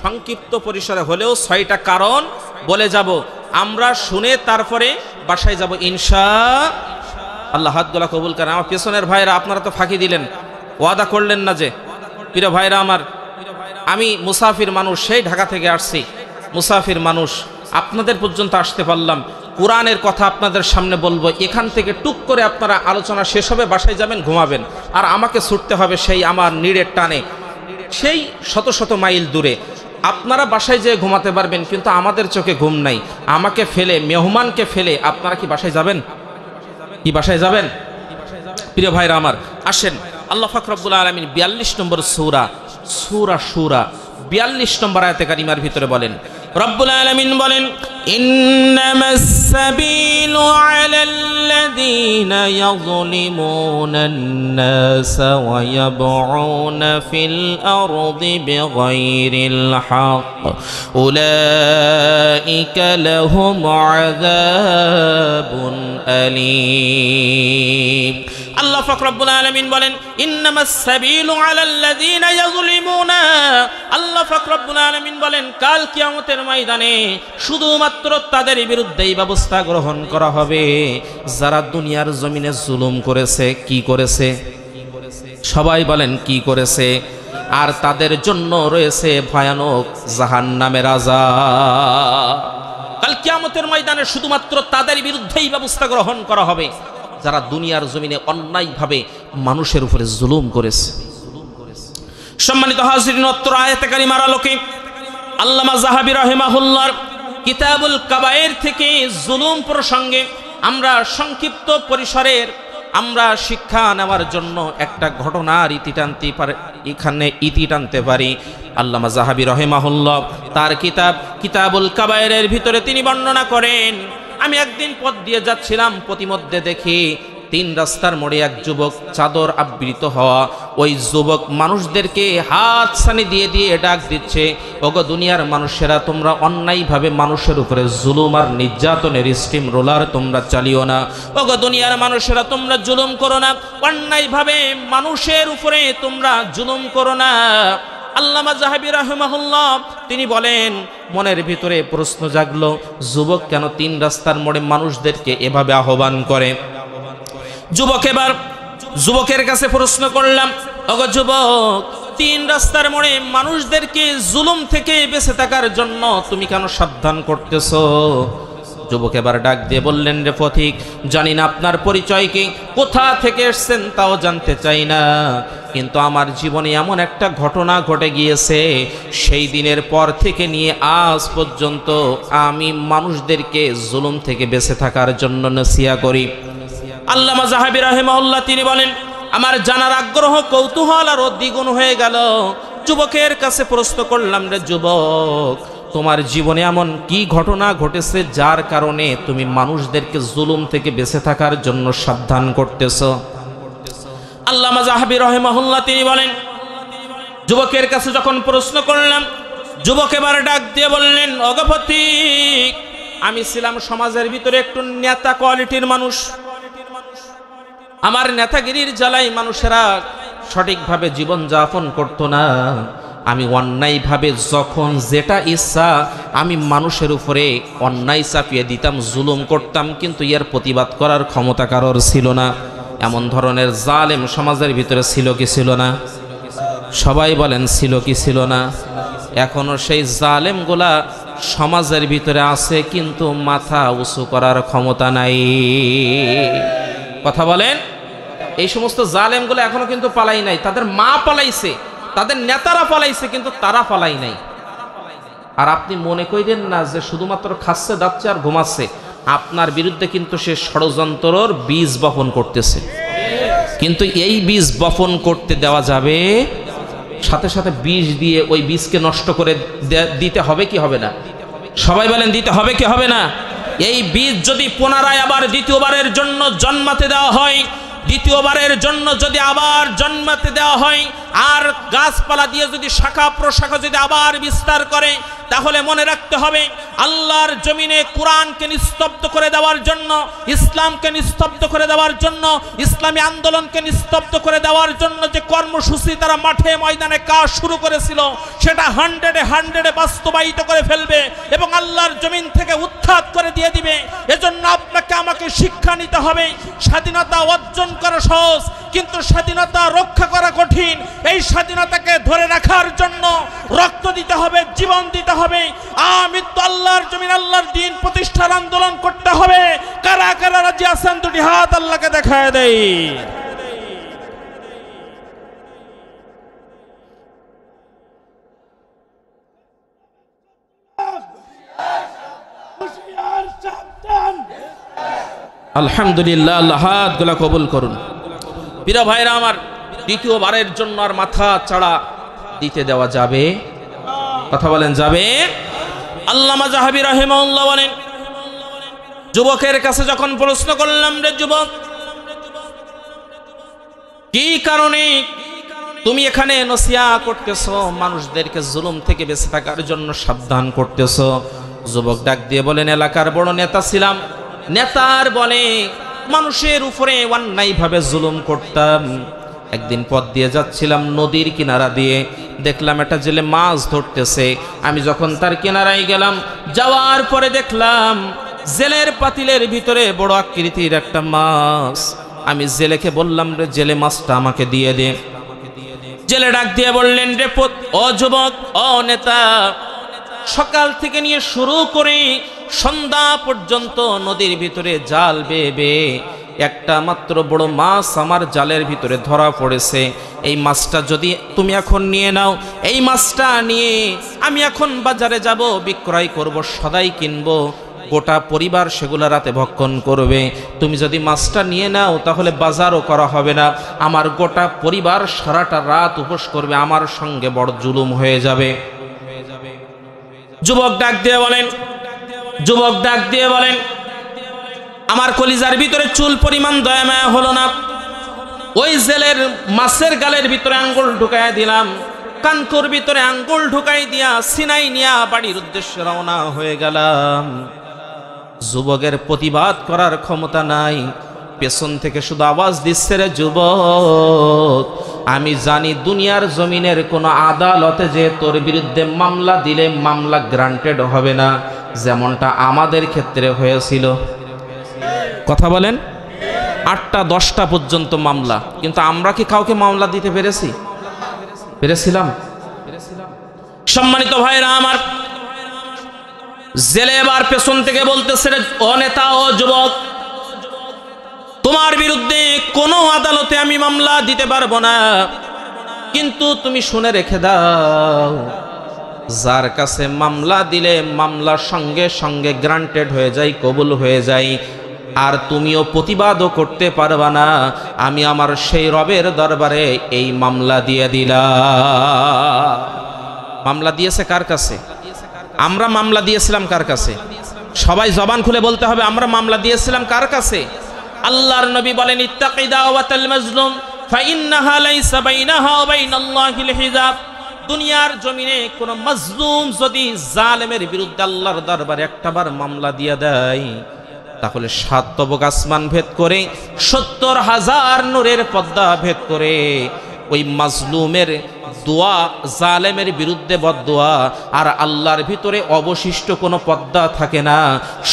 সংক্ষিপ্ত পরিসরে হলেও 6টা কারণ বলে যাব, আমরা শুনে তারপরে বাসায় যাব ইনশাআল্লাহ। হাতগুলা কবুল করেন। আমার পেছনের ভাইরা, আপনারা তো ফাঁকি দিলেন, ওয়াদা করলেন না যে। প্রিয় ভাইরা আমার, আমি মুসাফির মানুষ, সেই ঢাকা থেকে আসছি, মুসাফির মানুষ, আপনাদের পর্যন্ত আসতে পারলাম। কোরআনের কথা আপনাদের সামনে বলবো, এখান থেকে টুক করে আপনারা আলোচনা শেষ হবে, বাসায় যাবেন, ঘুমাবেন, আর আমাকে ছুটতে হবে সেই আমার নীড়ের টানে, সেই শত শত মাইল দূরে। আপনারা বাসায় যেয়ে ঘুমাতে পারবেন, কিন্তু আমাদের চোখে ঘুম নাই। আমাকে ফেলে, মেহমানকে ফেলে আপনারা কি বাসায় যাবেন? কি বাসায় যাবেন? প্রিয় ভাইরা আমার, আসেন, আল্লাহ পাক রব্বুল আলামিন 42 নম্বর সূরা সূরা 42 নম্বর আয়াতে কারিমার ভিতরে বলেন, রব্বুল আলামিন বলেন, ইন্নামাস সাবিলু আলাল্লাযীনা ইয়াযলিমুনান নাসা ওয়া ইয়াবউনা ফিল আরদি বিগাইরিল হক উলাইকা লাহুম আযাবুন আলীম। আল্লাহ পাক রব্বুল আলামিন বলেন, ইন্নামাস সাবিলু আলাল্লাযীনা ইয়াযলিমুনা। আল্লাহ পাক রব্বুল আলামিন বলেন, কাল কিয়ামতের ময়দানে শুধুমাত্র তাদের বিরুদ্ধেই ব্যবস্থা গ্রহণ করা হবে যারা দুনিয়ার জমিনে জুলুম করেছে। কি করেছে? সবাই বলেন কি করেছে? আর তাদের জন্য রয়েছে ভয়ানক জাহান্নামের আযাব। কাল কিয়ামতের ময়দানে শুধুমাত্র তাদের বিরুদ্ধেই ব্যবস্থা গ্রহণ করা হবে যারা দুনিয়ার জমিনে অন্যায়ভাবে মানুষের উপরে জুলুম করেছে। সম্মানিত হাজিরিন, অত্র আয়াতে কারিমার আলোকে আল্লামা যাহাবী রাহিমাহুল্লাহর কিতাবুল কাবায়ের থেকে জুলুম প্রসঙ্গে আমরা সংক্ষিপ্ত পরিসরের আমরা শিক্ষা নেওয়ার জন্য একটা ঘটনার ইতি টানতে পারি। আল্লামা যাহাবী রাহিমাহুল্লাহ তার কিতাবুল কাবায়েরের ভিতরে তিনি বর্ণনা করেন, আমি একদিন পথ দিয়ে যাচ্ছিলাম, পথিমধ্যে দেখি তিন রাস্তার মোড়ে এক যুবক চাদর আবৃত হওয়া, ওই যুবক মানুষদেরকে হাত ছানি দিয়ে দিয়ে ডাক দিচ্ছে, ওগো দুনিয়ার মানুষেরা, তোমরা অন্যায়ভাবে মানুষের উপরে জুলুম আর নির্যাতনের স্টিম রোলার তোমরা চালিও না। ওগো দুনিয়ার মানুষেরা, তোমরা জুলুম করো না, অন্যায়ভাবে মানুষের উপরে তোমরা জুলুম করো না। আল্লামা যাহাবী রাহিমাহুল্লাহ তিনি বলেন, মনের ভিতরে প্রশ্ন জাগলো, যুবক কেন তিন রাস্তার মোড়ে মানুষদেরকে এভাবে আহ্বান করে? যুবকের কাছে প্রশ্ন করলাম, ওগো যুবক, তিন রাস্তার মোড়ে মানুষদেরকে জুলুম থেকে বেঁচে থাকার জন্য তুমি কেন সাবধান করতেছো? যুবক এবার ডাক দিয়ে বললেন, রে পথিক, জানি না আপনার পরিচয় কি, কোথা থেকে এসেছেন তাও জানতে চাই না, কিন্তু আমার জীবনে এমন একটা ঘটনা ঘটে গিয়েছে, সেই দিনের পর থেকে নিয়ে আজ পর্যন্ত আমি মানুষদেরকে জুলুম থেকে বেঁচে থাকার জন্য নসিহত করি। আল্লামা যাহাবী রাহিমাহুল্লাহ তিনি বলেন, আমার জানার আগ্রহ কৌতূহল আরো দ্বিগুণ হয়ে গেল। যুবকের কাছে প্রশ্ন করলাম, রে যুবক, তোমার জীবনে এমন কি ঘটনা ঘটেছে যার কারণে তুমি মানুষদেরকে জুলুম থেকে বেঁচে থাকার জন্য সাবধান করতেছো? আল্লামা যাহাবী রাহিমাহুল্লাহ তিনি বলেন, যুবকের কাছে যখন প্রশ্ন করলাম, যুবক এবার ডাক দিয়ে বললেন, ওগো পথিক, আমি ছিলাম সমাজের ভিতরে একটু নেতা কোয়ালিটির মানুষ। আমার নেতাগিরির জ্বালাই মানুষেরা সঠিকভাবে জীবন যাপন করতো না। আমি অন্যায়ভাবে যখন যেটা ইচ্ছা আমি মানুষের উপরে অন্যায় চাপিয়ে দিতাম, জুলুম করতাম, কিন্তু এর প্রতিবাদ করার ক্ষমতা কারোর ছিল না। এমন ধরনের জালেম সমাজের ভিতরে ছিল কি ছিল না? সবাই বলেন, ছিল কি ছিল না? এখনো সেই জালেমগুলা সমাজের ভিতরে আছে, কিন্তু মাথা উঁচু করার ক্ষমতা নাই। কথা বলেন, এই সমস্ত জালেমগুলো এখনো কিন্তু পালাই নাই। তাদের মা পালাইছে, তাদের নেতারা পালাইছে, কিন্তু তারা পালাই নাই। আর আপনি মনে করেন না যে শুধুমাত্র খাচ্ছে যাচ্ছে আর ঘুমাচ্ছে, আপনার বিরুদ্ধে কিন্তু সে ষড়যন্ত্রর বীজ বপন করতেছে। কিন্তু এই বীজ বপন করতে দেওয়া যাবে, সাথে সাথে বীজ দিয়ে ওই বীজকে নষ্ট করে দিতে হবে কি হবে না? সবাই বলেন, দিতে হবে কি হবে না? এই বীজ যদি পুনরায় আবার দ্বিতীয়বারের জন্য জন্মাতে দেওয়া হয়, দ্বিতীয়বারের জন্য যদি আবার জন্মাতে দেওয়া হয়, আর গাছপালা দিয়ে যদি শাখা প্রশাখা যদি আবার বিস্তার করে, তাহলে মনে রাখতে হবে, আল্লাহর জমিনে কোরআনকে নিস্তব্ধ করে দেওয়ার জন্য, ইসলামকে নিস্তব্ধ করে দেওয়ার জন্য, ইসলামী আন্দোলনকে নিস্তব্ধ করে দেওয়ার জন্য যে কর্মসূচি তারা মাঠে ময়দানে কাজ শুরু করেছিল, সেটা 100-এ বাস্তবায়িত করে ফেলবে এবং আল্লাহর জমিন থেকে উৎখাত করে দিয়ে দিবে। এজন্য আপনাকে আমাকে শিক্ষা নিতে হবে। স্বাধীনতা অর্জন করা সহজ, কিন্তু স্বাধীনতা রক্ষা করা কঠিন। এই স্বাধীনতাকে ধরে রাখার জন্য রক্ত দিতে হবে, জীবন দিতে হবে। আমৃত্যু আল্লাহর জমিন, আল্লাহর দ্বীন প্রতিষ্ঠার আন্দোলন করতে হবে। কারা কারা রাজি আছেন দুটি হাত আল্লাহকে দেখায় দেই। আলহামদুলিল্লাহ, আল্লাহ হাতগুলা কবুল করুন। প্রিয় ভাইরা আমার, দ্বিতীয়বারের জন্য আর মাথা চাড়া দিতে দেওয়া যাবে? কথা বলেন, যাবে? আল্লামা যাহাবী রাহিমাহুল্লাহ বলেন, যুবকের কাছে যখন প্রশ্ন করলাম, রে যুবক, কি কারণে তুমি এখানে নসিহত করতেছো, মানুষদেরকে জুলুম থেকে বেঁচে থাকার জন্য সাবধান করতেছো? যুবক ডাক দিয়ে বলেন, এলাকার বড় নেতা ছিলাম, নেতার বলে মানুষের উপরে অন্যায়ভাবে জুলুম করতাম। একদিন পথ দিয়ে যাচ্ছিলাম, নদীর কিনারা দিয়ে দেখলাম একটা জেলে মাছ ধরতেছে। আমি যখন তার কিনারায় গেলাম, যাওয়ার পরে দেখলাম জেলের পাতিলের ভিতরে বড় আকৃতির একটা মাছ। আমি জেলেকে বললাম, রে জেলে, মাছটা আমাকে দিয়ে দে। জেলে ডাক দিয়ে বললেন, রে ও যুবক, ও নেতা, সকাল থেকে নিয়ে শুরু করে সন্ধ্যা পর্যন্ত নদীর ভিতরে জাল বেয়ে একটা মাত্র বড় মাছ আমার জালের ভিতরে ধরা পড়েছে। এই মাছটা যদি তুমি এখন নিয়ে নাও, এই মাছটা নিয়ে আমি এখন বাজারে যাব, বিক্রয় করব, সদাই কিনবো, গোটা পরিবার সেগুলো রাতে ভক্ষণ করবে। তুমি যদি মাছটা নিয়ে নাও তাহলে বাজারও করা হবে না, আমার গোটা পরিবার সারাটা রাত উপোস করবে, আমার সঙ্গে বড় জুলুম হয়ে যাবে। যুবক ডাক দিয়ে বলেন, আমার কলিজার ভিতরে চুল পরিমাণ দয়া মায়া হলো না। ওই জেলের মাছের গালের ভিতরে আঙ্গুল ঢুকাই দিলাম, কানকুর ভিতরে আঙ্গুল ঢুকাই দিয়া সিনাই নিয়া বাড়ির উদ্দেশ্যে রওনা হয়ে গেলাম। যুবকের প্রতিবাদ করার ক্ষমতা নাই, পেছন থেকে শুধু আওয়াজ দিচ্ছে, রে যুবক, আমি জানি দুনিয়ার জমিনের কোনো আদালতে যে তোর বিরুদ্ধে মামলা দিলে মামলা গ্রান্টেড হবে না, যেমনটা আমাদের ক্ষেত্রে হয়েছিল। কথা বলেন, 8টা 10টা পর্যন্ত মামলা, কিন্তু আমরা কি কাউকে মামলা দিতে পেরেছিলাম? সম্মানিত ভাইরা আমার, জেলে এবার পেছন থেকে বলতেছে, ও নেতা, ও যুবক, তোমার বিরুদ্ধে কোনো আদালতে আমি মামলা দিতে পারবো না, কিন্তু তুমি শুনে রেখে দাও, যার কাছে মামলা দিলে মামলা সঙ্গে সঙ্গে গ্রান্টেড হয়ে যায়, কবুল হয়ে যায়, আর তুমিও প্রতিবাদও করতে পারবা না, আমি আমার সেই রবের দরবারে এই মামলা দিয়ে দিলাম। মামলা দিয়েছে কার কাছে? আমরা মামলা দিয়েছিলাম কার কাছে? সবাই জবান খুলে বলতে হবে, আমরা মামলা দিয়েছিলাম কার কাছে? আল্লাহর নবী বলেন, ইত্তাকি দাওয়াতাল মাজলুম ফাইন্নাহা লাইসা বাইনাহা ওয়া বাইনাল্লাহিল হিজাব। দুনিয়ার জমিনে কোন মাজলুম যদি জালেমের বিরুদ্ধে আল্লাহর দরবারে একটাবার মামলা দিয়ে দেয়, তাহলে 7 তবক আসমান ভেদ করে 70,000 নূরের পর্দা ভেদ করে ওই মাজলুমের দোয়া, জালেমের বিরুদ্ধে বদদোয়া আর আল্লাহর ভিতরে অবশিষ্ট কোনো পর্দা থাকে না,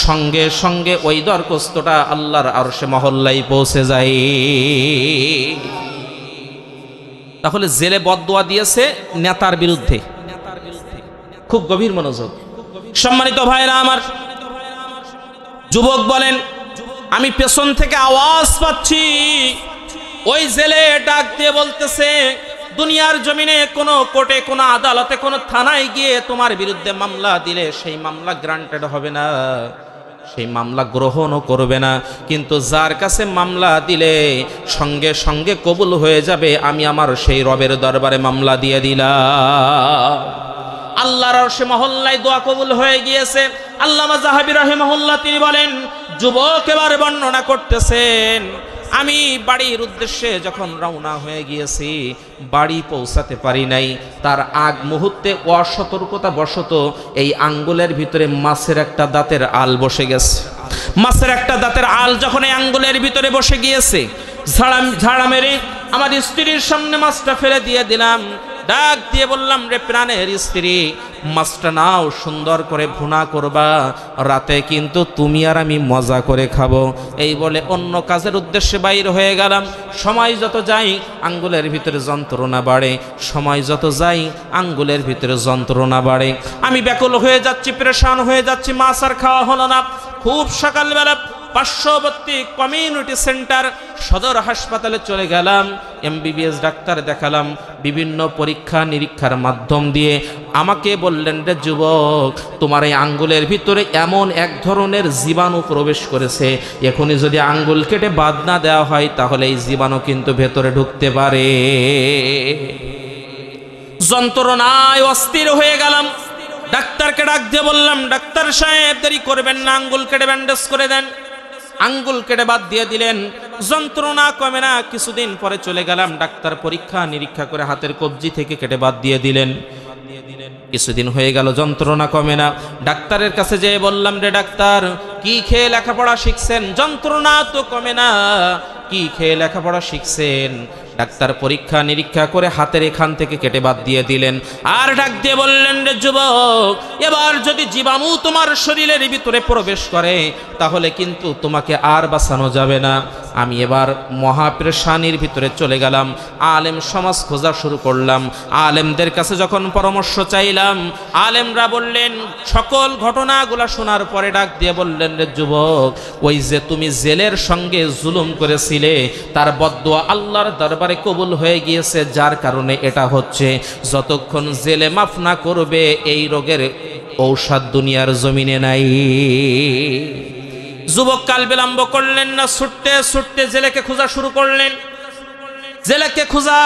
সঙ্গে সঙ্গে ওই দরখাস্তটা আল্লাহর আরশে মহল্লায় পৌঁছে যায়। তাহলে জেলে বদদোয়া দিয়েছে নেতার বিরুদ্ধে, খুব গভীর মনোযোগ। সম্মানিত ভাইরা আমার, যুবক বলেন, আমি পেছন থেকে আওয়াজ পাচ্ছি, ওই জেলে ডাক দিয়ে বলতেছে, দুনিয়ার জমিনে কোনো কোর্টে, কোনো আদালতে, কোনো থানায় গিয়ে তোমার বিরুদ্ধে মামলা দিলে সেই মামলা গ্রান্টেড হবে না, সেই মামলা গ্রহণও করবে না, কিন্তু যার কাছে মামলা দিলে সঙ্গে সঙ্গে কবুল হয়ে যাবে, আমি আমার সেই রবের দরবারে মামলা দিয়ে দিলাম। আল্লাহর আরশে মহল্লায় দোয়া কবুল হয়ে গিয়েছে। আল্লামা যাহাবী রাহিমাহুল্লাহ তিনি বলেন, যুবক এবার বর্ণনা করতেছেন, আমি বাড়ির উদ্দেশ্যে যখন রওনা হয়ে গিয়েছি, বাড়ি পৌঁছাতে পারি নাই, তার আগ মুহূর্তে অসতর্কতা বশত এই আঙ্গুলের ভিতরে মাছের একটা দাঁতের আল বসে গেছে। মাছের একটা দাঁতের আল যখন এই আঙ্গুলের ভিতরে বসে গিয়েছে, ঝাড়া মেরে আমার স্ত্রীর সামনে মাছটা ফেলে দিয়ে দিলাম। ডাক দিয়ে বললাম, রে প্রাণের স্ত্রী, মাছটা নাও, সুন্দর করে ভুনা করবা, রাতে কিন্তু তুমি আর আমি মজা করে খাবো। এই বলে অন্য কাজের উদ্দেশ্যে বাইর হয়ে গেলাম। সময় যত যাই আঙ্গুলের ভিতরে যন্ত্রণা বাড়ে, সময় যত যাই আঙ্গুলের ভিতরে যন্ত্রণা বাড়ে। আমি ব্যাকুল হয়ে যাচ্ছি, পেরেশান হয়ে যাচ্ছি, মাছ আর খাওয়া হলো না। খুব সকালবেলা পার্শ্ববর্তী কমিউনিটি সেন্টার সদর হাসপাতালে চলে গেলাম, এমবিবিএস ডাক্তার দেখালাম। বিভিন্ন পরীক্ষা নিরীক্ষার মাধ্যম দিয়ে আমাকে বললেন, রে যুবক, তোমার এই আঙ্গুলের ভিতরে এমন এক ধরনের জীবাণু প্রবেশ করেছে, এখনই যদি আঙ্গুল কেটে বাদ না দেওয়া হয় তাহলে এই জীবাণু কিন্তু ভেতরে ঢুকতে পারে। যন্ত্রণায় অস্থির হয়ে গেলাম। ডাক্তারকে ডাক দিয়ে বললাম, ডাক্তার সাহেব, দেরি করবেন না, আঙ্গুল কেটে ব্যান্ডেজ করে দেন। আঙ্গুল কেটে বাদ দিয়ে দিলেন, যন্ত্রণা কমে না। কিছুদিন পরে চলে গেলাম, ডাক্তার পরীক্ষা নিরীক্ষা করে হাতের কবজি থেকে কেটে বাদ দিয়ে দিলেন। কিছুদিন হয়ে গেল, যন্ত্রণা কমে না। ডাক্তারের কাছে যেয়ে বললাম, রে ডাক্তার, কি খেয়ে লেখাপড়া শিখছেন? যন্ত্রণা তো কমে না, কি খেয়ে লেখাপড়া শিখছেন? ডাক্তার পরীক্ষা নিরীক্ষা করে হাতের এখান থেকে কেটে বাদ দিয়ে দিলেন। আর ডাক দিয়ে বললেন, রে যুবক, এবার যদি জীবাণু তোমার শরীরের ভিতরে প্রবেশ করে তাহলে কিন্তু তোমাকে আর বাঁচানো যাবে না। আমি এবার মহাপেরেশানির ভিতরে চলে গেলাম। আলেম সমাজ খোঁজা শুরু করলাম। আলেমদের কাছে যখন পরামর্শ চাইলাম, আলেমরা বললেন, সকল ঘটনাগুলা শোনার পরে ডাক দিয়ে বললেন, রে যুবক, ওই যে তুমি জেলের সঙ্গে জুলুম করেছিলে, তার বদদোয়া আল্লাহর দরবারে কবুল হয়ে গিয়েছে, যার কারণে এটা হচ্ছে। যতক্ষণ জেলে মাফ না করবে এই রোগের ঔষধ দুনিয়ার জমিনে নাই। যুবক কাল বিলম্ব করলেন না, ছুটতে ছুটতে জেলেকে খোঁজা শুরু করলেন। জেলেকে খোঁজা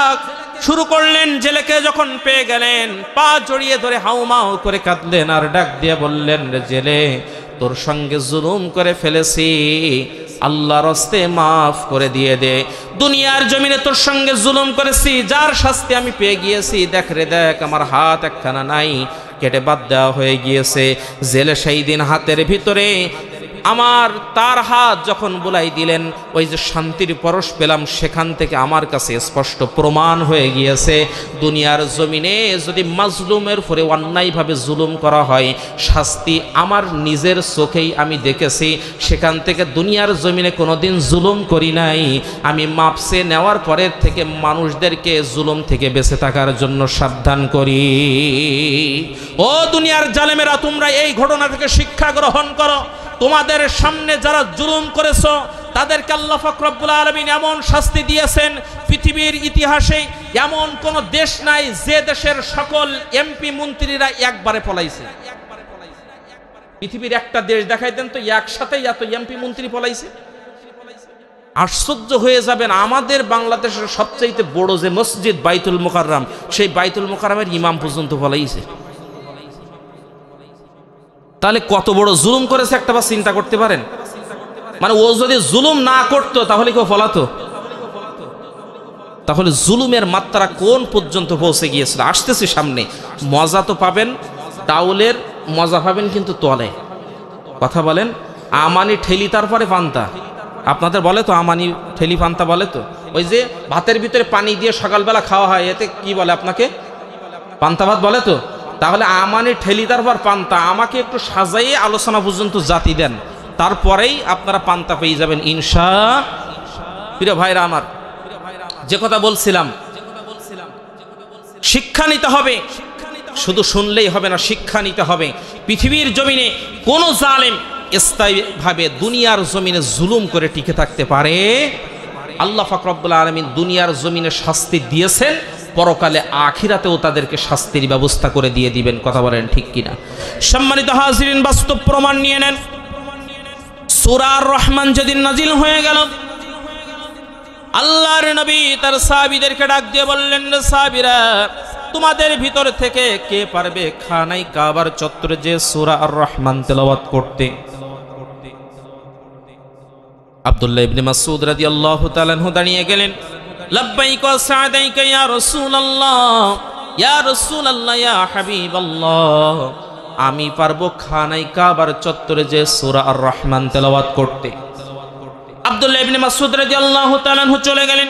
শুরু করলেন। জেলেকে যখন পেয়ে গেলেন, পা জড়িয়ে ধরে হাউমাউ করে কাঁদলেন আর ডাক দিয়ে বললেন, রে জেলে, তোর সঙ্গে জুলুম করে ফেলেছি, আল্লাহর রাস্তে মাফ করে দিয়ে দে। দুনিয়ার জমিনে তোর সঙ্গে জুলুম করেছি, যার শাস্তি আমি পেয়ে গিয়েছি, দেখ রে দেখ, আমার হাত একখানা নাই, কেটে বাদ দেওয়া হয়ে গিয়েছে। জেলে সেই দিন হাতের ভিতরে আমার তার হাত যখন বুলাই দিলেন, ওই যে শান্তির পরশ পেলাম, সেখান থেকে আমার কাছে স্পষ্ট প্রমাণ হয়ে গিয়েছে দুনিয়ার জমিনে যদি মাজলুমের উপরে অন্যায়ভাবে জুলুম করা হয়, শাস্তি আমার নিজের চোখেই আমি দেখেছি। সেখান থেকে দুনিয়ার জমিনে কোনোদিন জুলুম করি নাই। আমি মাপসে নেওয়ার পরের থেকে মানুষদেরকে জুলুম থেকে বেঁচে থাকার জন্য সাবধান করি। ও দুনিয়ার জালেমেরা, তোমরা এই ঘটনা থেকে শিক্ষা গ্রহণ করো। তোমাদের সামনে যারা জুলুম করেছো তাদেরকে আল্লাহ পাক রব্বুল আলামিন এমন শাস্তি দিয়েছেন, পৃথিবীর ইতিহাসে এমন কোন দেশ নাই যে দেশের সকল এমপি মন্ত্রীরা একবারে পলাইছে। পৃথিবীর একটা দেশ দেখাই দেন তো একসাথে এত এমপি মন্ত্রী পলাইছে। আশ্চর্য হয়ে যাবেন, আমাদের বাংলাদেশের সবচেয়ে বড় যে মসজিদ বাইতুল মুকাররম, সেই বাইতুল মুকাররমের ইমাম পর্যন্ত পলাইছে। তাহলে কত বড় জুলুম করেছে একটা বার চিন্তা করতে পারেন? মানে ও যদি জুলুম না করতো তাহলে কেউ ফলাতো? তাহলে জুলুমের মাত্রা কোন পর্যন্ত পৌঁছে গিয়েছিল। আসতেছে সামনে, মজা তো পাবেন, ডাউলের মজা পাবেন কিন্তু তলে। কথা বলেন, আমানি ঠেলি তারপরে পান্তা। আপনাদের বলে তো আমানি ঠেলি পান্তা বলে তো? ওই যে ভাতের ভিতরে পানি দিয়ে সকালবেলা খাওয়া হয়, এতে কি বলে আপনাকে? পান্তা ভাত বলে তো? তাহলে আমানি ঠেলি তারপর পান্তা, আমাকে একটু সাজাইয়ে আলোচনা পর্যন্ত জাতি দেন, তারপরেই আপনারা পান্তা পেয়ে যাবেন ইনশাআল্লাহ। প্রিয় ভাইরা আমার, যে কথা বলছিলাম, শিক্ষা নিতে হবে। শুধু শুনলেই হবে না, শিক্ষা নিতে হবে। পৃথিবীর জমিনে কোন জালেম স্থায়ীভাবে দুনিয়ার জমিনে জুলুম করে টিকে থাকতে পারে? আল্লাহ পাক রব্বুল আলামিন দুনিয়ার জমিনে শাস্তি দিয়েছেন, পরকালে আখিরাতেও তাদেরকে শাস্তির ব্যবস্থা করে দিয়ে দিবেন। কথা বলেন ঠিক কিনা? সম্মানিত হাজিরিন, বাস্তব প্রমাণ নিয়ে নেন। সূরা আর রহমান যেদিন নাজিল হয়ে গেল, আল্লাহর নবী তার সাহাবীদেরকে ডাক দিয়ে বললেন, সাহাবীরা, তোমাদের ভিতর থেকে কে পারবে খানাই কাবার চত্বরে যে সূরা আর রহমান তেলাওয়াত করতে? আব্দুল্লাহ ইবনে মাসউদ রাদিয়াল্লাহু তাআলা আনহু দাঁড়িয়ে গেলেন। লব্বাইক ওয়া সাদাইকা ইয়া রাসূলুল্লাহ, ইয়া রাসূলুল্লাহ, ইয়া হাবিবাল্লাহ, আমি পারবো খানাই কাবার চত্বরে যে সূরা আর রহমান তেলাওয়াত করতে। আব্দুল্লাহ ইবনে মাসউদ রাদিয়াল্লাহু তাআলা আনহু চলে গেলেন।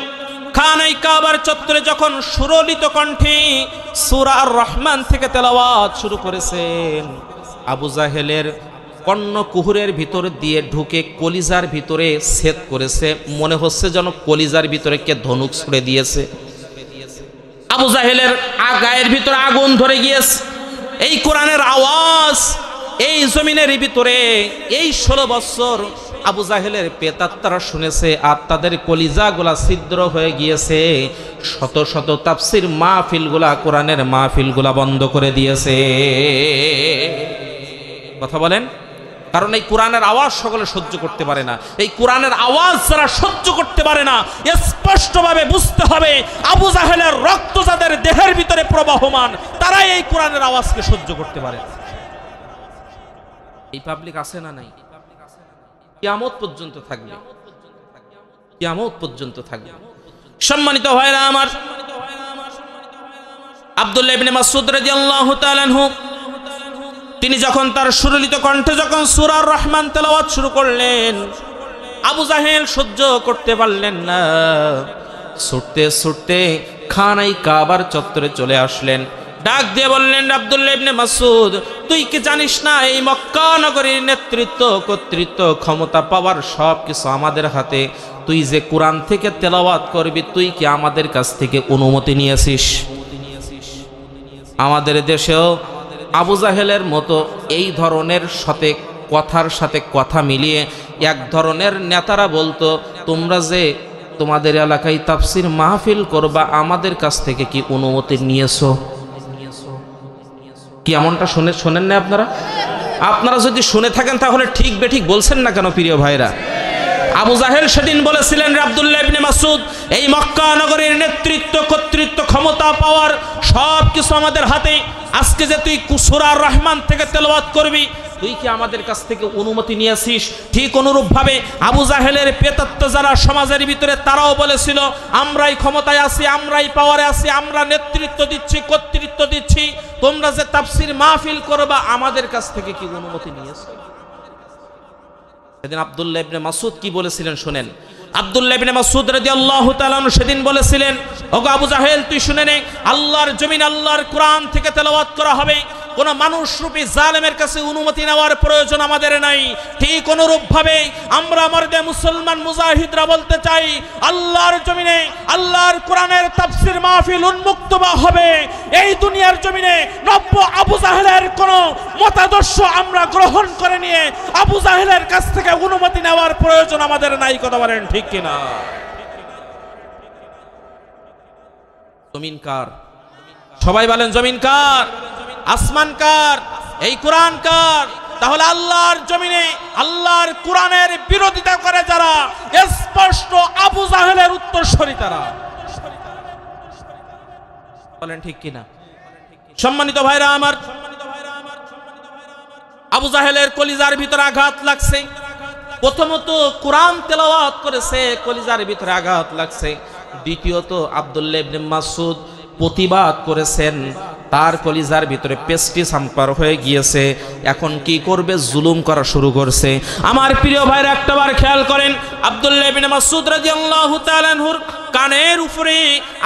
খানাই কাবার চত্বরে যখন সুরলিত কণ্ঠে সূরা আর রহমান থেকে তেলাওয়াত শুরু করেছেন, আবু জাহেলের কর্ণ কুহুরের ভিতর দিয়ে ঢুকে কলিজার ভিতরে ছেদ করেছে। মনে হচ্ছে যেন কলিজার ভিতরে কে ধনুক ছুড়ে দিয়েছে। আবু জাহেলের গায়ের ভিতরে আগুন ধরে গিয়েছে। এই কোরআনের আওয়াজ এই জমিনের ভিতরে এই 16 বছর আবু জাহেলের পেতাত্তারা শুনেছে, আর তাদের কলিজাগুলা ছিদ্র হয়ে গিয়েছে। শত শত তাফসীর মাহফিলগুলা, কোরআনের মাহফিলগুলা বন্ধ করে দিয়েছে। কথা বলেন, কারণ এই কোরআনের আওয়াজ সকলে সহ্য করতে পারে না। এই কোরআনের আওয়াজ যারা সহ্য করতে পারে না, স্পষ্টভাবে বুঝতে হবে আবু জাহেলের রক্ত যাদের দেহের ভিতরে প্রবাহমান, তারাই এই কোরআনের আওয়াজকে সহ্য করতে পারে। এই পাবলিক আছে না নাই? কিয়ামত পর্যন্ত থাকবে, কিয়ামত পর্যন্ত থাকবে। সম্মানিত ভাইরা আমার, আব্দুল্লাহ ইবনে মাসউদ রাদিয়াল্লাহু তাআলা আনহু তিনি যখন তার সুরলিত কণ্ঠে যখন সূরা আর রহমান তেলাওয়াত শুরু করলেন, আবু জাহেল সহ্য করতে পারলেন না। ছুটতে ছুটতে খানাই কাবার চত্বরে চলে আসলেন। ডাক দিয়ে বললেন, আব্দুল্লাহ ইবনে মাসউদ, তুই কি জানিস না এই মক্কা নগরীর নেতৃত্ব, কর্তৃত্ব, ক্ষমতা পাওয়ার সব কিছু আমাদের হাতে। তুই যে কোরআন থেকে তেলাওয়াত করবি, তুই কি আমাদের কাছ থেকে অনুমতি নিয়েছিস? আমাদের দেশেও আবু জাহেলের মতো এই ধরনের সাথে কথার সাথে কথা মিলিয়ে এক ধরনের নেতারা বলতো, তোমরা যে তোমাদের এলাকায় তাফসীর মাহফিল করবা, আমাদের কাছ থেকে কি অনুমতি নিয়েছো? কি এমনটা শোনেন না আপনারা? আপনারা যদি শুনে থাকেন তাহলে ঠিক বেঠিক বলছেন না কেন প্রিয় ভাইরা? আবু জাহেল সেদিন বলেছিলেন, রে আব্দুল্লাহ ইবনে মাসউদ, এই মক্কা নগরীর নেতৃত্ব, কর্তৃত্ব, ক্ষমতা পাওয়ার সব কিছু আমাদের হাতে। আজকে যে তুই সূরা রহমান থেকে তেলাওয়াত করবি, তুই কি আমাদের কাছ থেকে অনুমতি নিয়েছিস? ঠিক অনুরূপভাবে আবু জাহেলের প্রেতাত্ম যারা সমাজের ভিতরে, তারাও বলেছিল আমরাই ক্ষমতায় আছি, আমরাই পাওয়ারে আছি, আমরা নেতৃত্ব দিচ্ছি, কর্তৃত্ব দিচ্ছি, তোমরা যে তাফসীর মাহফিল করবা আমাদের কাছ থেকে কি অনুমতি নিয়েছো? সেদিন আব্দুল্লাহ ইবনে মাসউদ কি বলেছিলেন শুনেন। আব্দুল্লাহ ইবনে মাসউদ রাদিয়াল্লাহু তাআলা আনহু সেদিন বলেছিলেন, ওগো আবু জাহেল, তুই শুনে নে, আল্লাহর জমিন, আল্লাহর কোরআন থেকে তেলাওয়াত করা হবে, কোন মানুষরূপী জালেমের কাছে অনুমতি নেওয়ার প্রয়োজন আমাদের নাই। ঠিক অনুরূপভাবে আমরা মর্দে মুসলমান মুজাহিদরা বলতে চাই, আল্লাহর জমিনে আল্লাহর কোরআনের তাফসীর মাহফিল উন্মুক্ত হবে। এই দুনিয়ার জমিনে নব্য আবু জাহেলের কোন মতাদর্শ আমরা গ্রহণ করে নিয়ে আবু জাহেলের কাছ থেকে অনুমতি নেওয়ার প্রয়োজন আমাদের নাই। কথা বলেন ঠিক কিনা? জমিন কার? সবাই বলেন জমিন কার? আসমান কার? এই কোরআন কার? তাহলে আল্লাহর জমিনে আল্লাহর কোরআনের বিরোধিতা করে যারা, স্পষ্ট আবু জাহেলের উত্তরসূরি তারা। বলেন ঠিক কিনা? সম্মানিত ভাইরা আমার, আবু জাহেলের কলিজার ভিতরে আঘাত লাগছে। প্রথমত কোরআন তেলাওয়াত করেছে, কলিজার ভিতরে আঘাত লাগছে। দ্বিতীয়ত আব্দুল্লাহ ইবনে মাসউদ প্রতিবাদ করেছেন, তার কলিজার ভিতরে পেস্টি সাম্পার হয়ে গিয়েছে। এখন কি করবে? জুলুম করা শুরু করছে। আমার প্রিয় ভাইরা, একটাবার খেয়াল করেন, আব্দুল্লাহ ইবনে মাসউদ রাদিয়াল্লাহু তাআলা আনহুর কানের উপরে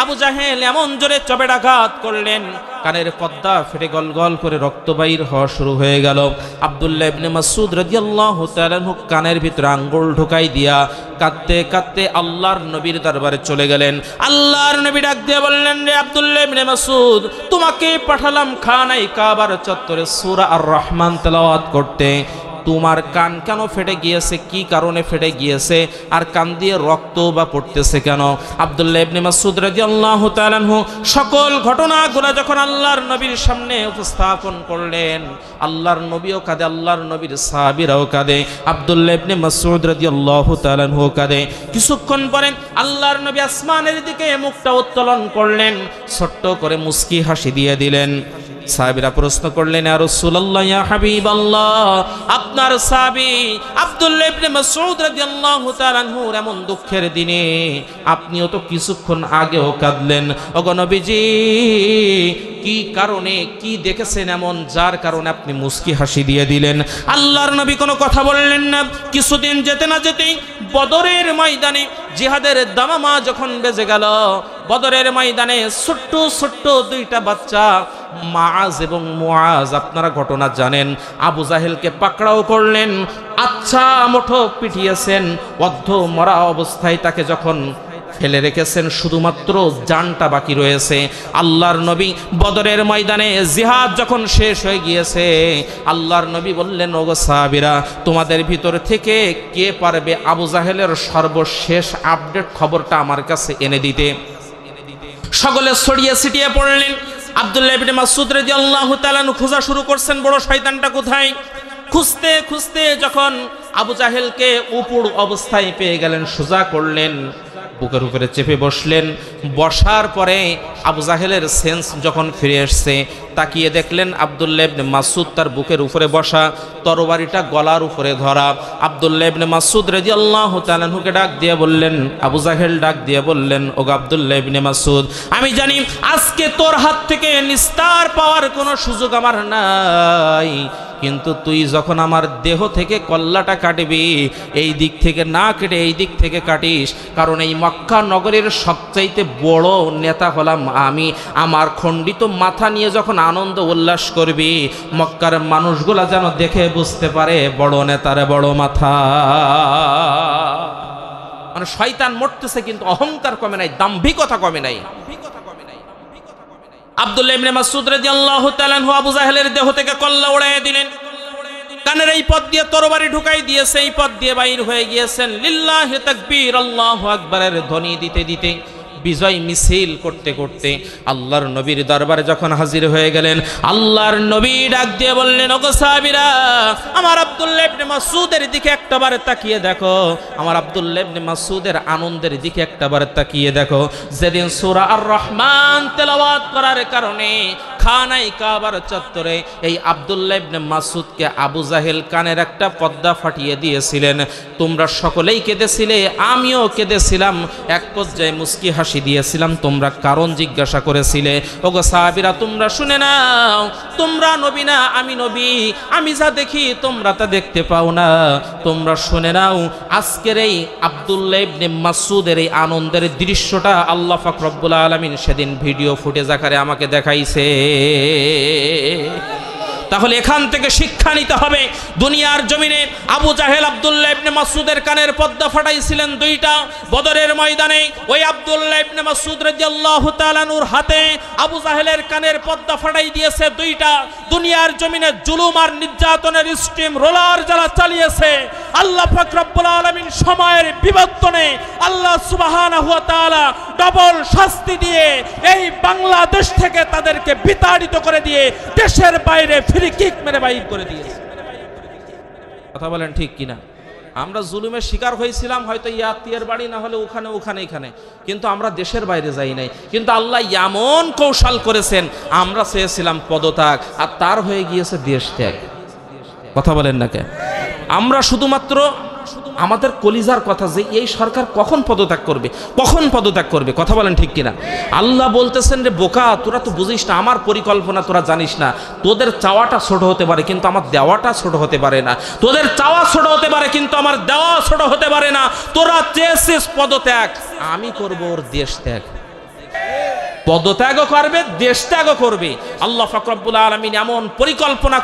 আবু জাহেল এমন জোরে চপেটাঘাত করলেন, কানের পর্দা ফেটে গলগল করে রক্ত বাইর হওয়া শুরু হয়ে গেল। আব্দুল্লাহ ইবনে মাসউদ রাদিয়াল্লাহু তাআলা আনহু কানের ভিতরে আঙ্গুল ঢুকাই দিয়া কাঁদতে কাঁদতে আল্লাহর নবীর দরবারে চলে গেলেন। আল্লাহর নবী ডাক দিয়ে বললেন, রে আব্দুল্লাহ ইবনে মাসউদ, তোমাকে পাঠালাম খানায় কাবার চত্বরে সূরা আর রহমান তেলাওয়াত করতে। তোমার কান কেন ফেটে গিয়েছে? কি কারণে ফেটে গিয়েছে? আর কান দিয়ে রক্ত বা পড়তেছে কেন? আব্দুল্লাহ ইবনে মাসউদ রাদিয়াল্লাহু তাআলা আনহু সকল ঘটনাগুলো যখন আল্লাহর নবীর সামনে উপস্থাপন করলেন, আল্লাহর নবীও কাঁদে, আল্লাহর নবীর সাহাবীরাও কাঁদে, আব্দুল্লাহ ইবনে মাসউদ রাদিয়াল্লাহু তাআলা আনহু কাঁদে। কিছুক্ষণ পরে আল্লাহর নবী আসমানের দিকে মুখটা উত্তোলন করলেন, ছোট্ট করে মুস্কি হাসি দিয়ে দিলেন। সাহাবীরা প্রশ্ন করলেন, ইয়া রাসূলুল্লাহ, ইয়া হাবিবাল্লাহ, আপনার সাহাবী আব্দুল্লাহ ইবনে মাসউদ রাদিয়াল্লাহু তাআলা আনহুর এমন দুঃখের দিনে আপনিও তো কিছুক্ষণ আগেও কাঁদলেন। ওগো নবীজি, কি কারণে, কি দেখেছেন এমন যার কারণে আপনি মুস্কি হাসি দিয়ে দিলেন? আল্লাহর নবী কোনো কথা বললেন না। কিছুদিন যেতে না যেতেই বদরের ময়দানে জিহাদের দামামা যখন বেজে গেল, বদরের ময়দানে ছোট্ট ছোট্ট দুইটা বাচ্চা মাআজ এবং মুআজ, আপনারা ঘটনা জানেন, আবু জাহেলকে পাকড়াও করলেন, আচ্ছা মুঠো পিটিয়েছেন, অর্ধ মরা অবস্থায় তাকে যখন ফেলে রেখেছেন, শুধুমাত্র জানটা বাকি রয়েছে। আল্লাহর নবী বদরের ময়দানে জিহাদ যখন শেষ হয়ে গিয়েছে, আল্লাহর নবী বললেন, ওগো সাহাবীরা, তোমাদের ভিতর থেকে কে পারবে আবু জাহেলের সর্বশেষ আপডেট খবরটা আমার কাছে এনে দিতে? সকলে ছড়িয়ে ছিটিয়ে পড়লেন। আব্দুল্লাহ ইবনে মাসউদ রাদিয়াল্লাহু তাআলা আনহু খোঁজা শুরু করছেন, বড় শয়তানটা কোথায়? খুঁজতে খুঁজতে যখন আবু জাহেলকে উপর অবস্থায় পেয়ে গেলেন, সোজা করলেন, বুকের উপরে চেপে বসলেন। বসার পরে আবু জাহেলের সেন্স যখন ফিরে আসছে, তাকিয়ে দেখলেন আব্দুল্লাহ ইবনে মাসউদ তার বুকের উপরে বসা, তরবারিটা গলার উপরে ধরা। আব্দুল্লাহ ইবনে মাসউদ রাদিয়াল্লাহু তাআলা আনহুকে ডাক দিয়ে বললেন, আবু জাহেল ডাক দিয়ে বললেন, ওগো আব্দুল্লাহ ইবনে মাসউদ, আমি জানি আজকে তোর হাত থেকে নিস্তার পাওয়ার কোনো সুযোগ আমার নাই, কিন্তু তুই যখন আমার দেহ থেকে কল্লাটা কাটবি, এই দিক থেকে না কেটে এই দিক থেকে কাটিস, কারণ এই মক্কা নগরের সবচাইতে বড় নেতা হলাম আমি। আমার খণ্ডিত মাথা নিয়ে যখন আনন্দ উল্লাস করবি, মক্কার মানুষগুলা যেন দেখে বুঝতে পারে বড় নেতার বড় মাথা। মানে শয়তান মরতেছে কিন্তু অহংকার কমে নাই, দাম্ভিকতা কমে নাই। আব্দুল্লাহ ইবনে মাসউদ রাদিয়াল্লাহু তাআলা আনহু আবু জাহেলের দেহ থেকে কল্লা উড়াইয়া দিলেন। কানের এই পথ দিয়ে তরবারি ঢুকাই দিয়েছে, এই পথ দিয়ে বাইর হয়ে গিয়েছেন। লিল্লাহি তাকবীর, আল্লাহু আকবারের ধ্বনি দিতে দিতে, বিজয় মিছিল করতে করতে আল্লাহর নবীর দরবারে যখন হাজির হয়ে গেলেন, আল্লাহর নবী ডাক দিয়ে বললেন, ওগো সাহাবীরা, আমার আব্দুল্লাহ ইবনে মাসউদের দিকে একটাবার তাকিয়ে দেখো, আমার আব্দুল্লাহ ইবনে মাসউদের আনন্দের দিকে একটাবার তাকিয়ে দেখো। যেদিন সূরা আর রহমান তেলাওয়াত করার কারণে খানায় কাবার চত্বরে এই আব্দুল্লাহ ইবনে মাসউদকে আবু জাহেল কানের একটা পর্দা ফাটিয়ে দিয়েছিলেন, তোমরা সকলেই কেঁদেছিলে, আমিও কেঁদেছিলাম, এক পর্যায়ে মুস্কি হাসি দিয়েছিলাম, তোমরা কারণ জিজ্ঞাসা করেছিলে। ওগো সাহাবীরা তোমরা শুনে নাও, তোমরা নবী না আমি নবী, আমি যা দেখি তোমরা তা দেখতে পাও না, তোমরা শুনে নাও। আজকের এই আব্দুল্লাহ ইবনে মাসউদের এই আনন্দের দৃশ্যটা আল্লাহ পাক রব্বুল আলামিন সেদিন ভিডিও ফুটেজ আকারে আমাকে দেখাইছে। তাহলে এখান থেকে শিক্ষা নিতে হবে। দুনিয়ার জমিনে আবু জাহেল আব্দুল্লাহ ইবনে মাসউদের কানের পর্দা ফাটাইছিলেন দুইটা, বদরের ময়দানে ওই আব্দুল্লাহ ইবনে মাসউদ রাদিয়াল্লাহু তাআলা নূর হাতে আবু জাহেলের কানের পর্দা ফাটাই দিয়েছে দুইটা। দুনিয়ার জমিনে জুলুম আর নির্যাতনের স্টিম রোলার যারা চালিয়েছে, আল্লাহ পাক রব্বুল আলামিন সময়ের বিবর্তনে আল্লাহ সুবহানাহু ওয়া তাআলা ডবল শাস্তি দিয়ে এই বাংলাদেশ থেকে তাদেরকে বিতাড়িত করে দিয়ে দেশের বাইরে কিক মেরে বাইর করে দিয়েছে। কথা বলেন ঠিক কিনা? আমরা জুলুমের শিকার হয়েছিলাম, হয়তো ইয়াতিয়ার বাড়ি না হলে ওখানে, কিন্তু আমরা দেশের বাইরে যাই নাই। কিন্তু আল্লাহ এমন কৌশল করেছেন, আমরা চেয়েছিলাম পদত্যাগ, আর তার হয়ে গিয়েছে দেশ ত্যাগ। কথা বলেন না কে? আমরা শুধুমাত্র আমাদের কলিজার কথা যে এই সরকার কখন পদত্যাগ করবে, কথা বলেন ঠিক কিনা? আল্লাহ বলতেছেন রে বোকা, তোরা তো বুঝিস না, আমার পরিকল্পনা তোরা জানিস না, তোদের চাওয়াটা ছোট হতে পারে কিন্তু আমার দেওয়াটা ছোট হতে পারে না, তোদের চাওয়া ছোট হতে পারে কিন্তু আমার দেওয়া ছোট হতে পারে না। তোরা চেয়েছিস পদত্যাগ, আমি করবো ওর দেশ ত্যাগ। পদত্যাগও করবে, দেশ ত্যাগও করবে। আল্লাহ পাক রব্বুল আলামিন এমন পরিকল্পনা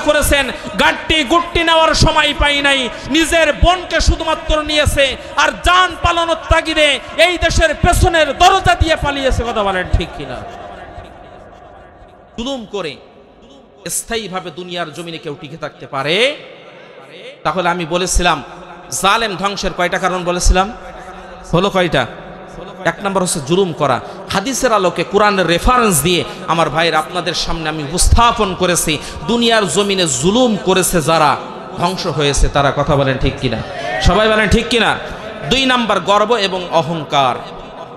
করেছেন, গাট্টি গুট্টি নেওয়ার সময় পাই নাই, নিজের বোনকে শুধুমাত্র নিয়েছে আর জান পালানোর তাগিদে এই দেশের পেছনের দরজা দিয়ে পালিয়েছে। কথা বলেন ঠিক কিনা? জুলুম করে স্থায়ীভাবে দুনিয়ার জমিনে কেউ টিকে থাকতে পারে? তাহলে আমি বলেছিলাম জালেম ধ্বংসের কয়টা কারণ বলেছিলাম, হলো কয়টা? এক নম্বর হচ্ছে জুলুম করা। হাদিসের আলোকে কোরআনের রেফারেন্স দিয়ে আমার ভাইয়ের আপনাদের সামনে আমি উপস্থাপন করেছি, দুনিয়ার জমিনে জুলুম করেছে যারা, ধ্বংস হয়েছে তারা। কথা বলেন ঠিক কিনা? সবাই বলেন ঠিক কিনা? দুই নাম্বার গর্ব এবং অহংকার।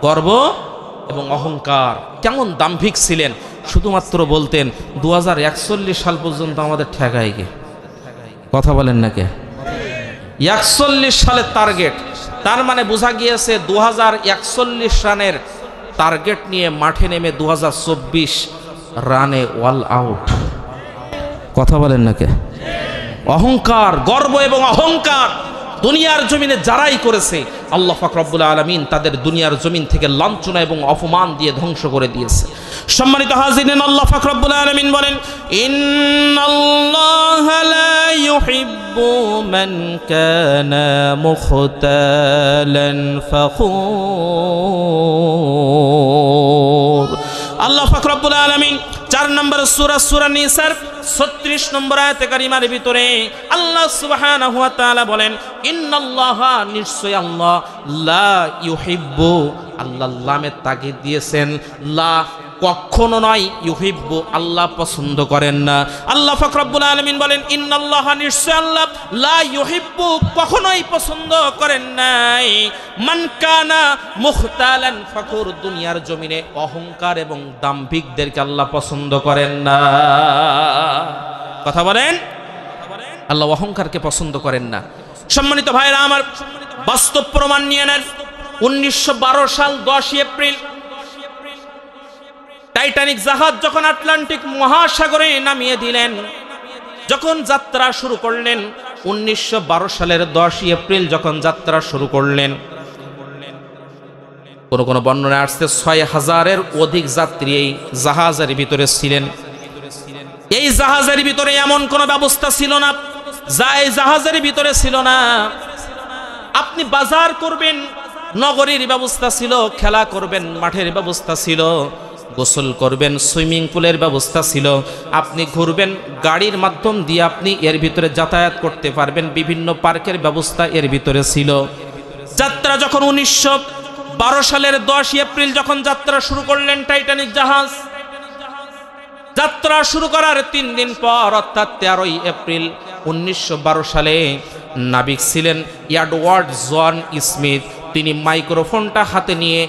গর্ব এবং অহংকার। কেমন দাম্ভিক ছিলেন, শুধুমাত্র বলতেন 2041 সাল পর্যন্ত আমাদের ঠেকায় গে। কথা বলেন না কে? 41 সালের টার্গেট, তার মানে বোঝা গিয়েছে 2041 রানের টার্গেট নিয়ে মাঠে নেমে 2024 রানে অল আউট। কথা বলেন না কে? অহংকার, গর্ব এবং অহংকার দুনিয়ার জমিনে যারাই করেছে, আল্লাহ পাক রব্বুল আলামিন তাদের দুনিয়ার জমিন থেকে লাঞ্ছনা এবং অপমান দিয়ে ধ্বংস করে দিয়েছে। সম্মানিত হাজিরিন, আল্লাহ পাক রব্বুল আলামিন বলেন, ইন্নাল্লাহা লা ইউহিব্বু মান কানা মুখতালান ফখুর। আল্লাহ পাক রব্বুল আলামিন 4 নম্বর সূরা নিসার 36 নম্বর আয়াতে কারিমার ভিতরে আল্লাহ সুবহানাহু ওয়া তাআলা বলেন, ইন্নাল্লাহা, নিশ্চয় আল্লাহ, লা ইউহিব্বু, আল্লাহ লামে তাগিদ দিয়েছেন, লা কখনো নয়, ইউহিব্বু, আল্লাহ পছন্দ করেন না। আল্লাহ পাক রব্বুল আলামিন বলেন, ইন্নাল্লাহা, নিশ্চয় আল্লাহ, লা ইউহিব্বু, কখনোই পছন্দ করেন নাই, মান কানা মুখতালান ফখুর, দুনিয়ার জমিনে অহংকার এবং দাম্ভিকদেরকে আল্লাহ পছন্দ করেন না। কথা বলেন, আল্লাহ অহংকারকে পছন্দ করেন না। সম্মানিত ভাইরা আমার, বাস্তব প্রমাণ নিয়ে নেন। 1912 সাল 10 এপ্রিল টাইটানিক জাহাজ যখন আটলান্টিক মহাসাগরে নামিয়ে দিলেন, যখন যাত্রা শুরু করলেন, 1912 সালের 10 এপ্রিল যখন যাত্রা শুরু করলেন, কোন বর্ণনায় আসছে 6000-এর অধিক যাত্রী এই জাহাজের ভিতরে ছিলেন। এই জাহাজের ভিতরে এমন কোন ব্যবস্থা ছিল না যা এই জাহাজের ভিতরে ছিল না। আপনি বাজার করবেন, নগরীর ব্যবস্থা ছিল, খেলা করবেন, মাঠের ব্যবস্থা ছিল, গোসল করবেন, সুইমিং পুলের ব্যবস্থা ছিল, আপনি ঘুরবেন, গাড়ির মাধ্যম দিয়ে আপনি এর ভিতরে যাতায়াত করতে পারবেন, বিভিন্ন পার্কের ব্যবস্থা এর ভিতরে ছিল। যাত্রা যখন 1912 সালের 10 এপ্রিল যখন যাত্রা শুরু করলেন টাইটানিক জাহাজ, যাত্রা শুরু করার 3 দিন পর অর্থাৎ 13ই এপ্রিল 1912 সালে নাবিক ছিলেন এডওয়ার্ড জন স্মিথ। তিনি মাইক্রোফোনটা হাতে নিয়ে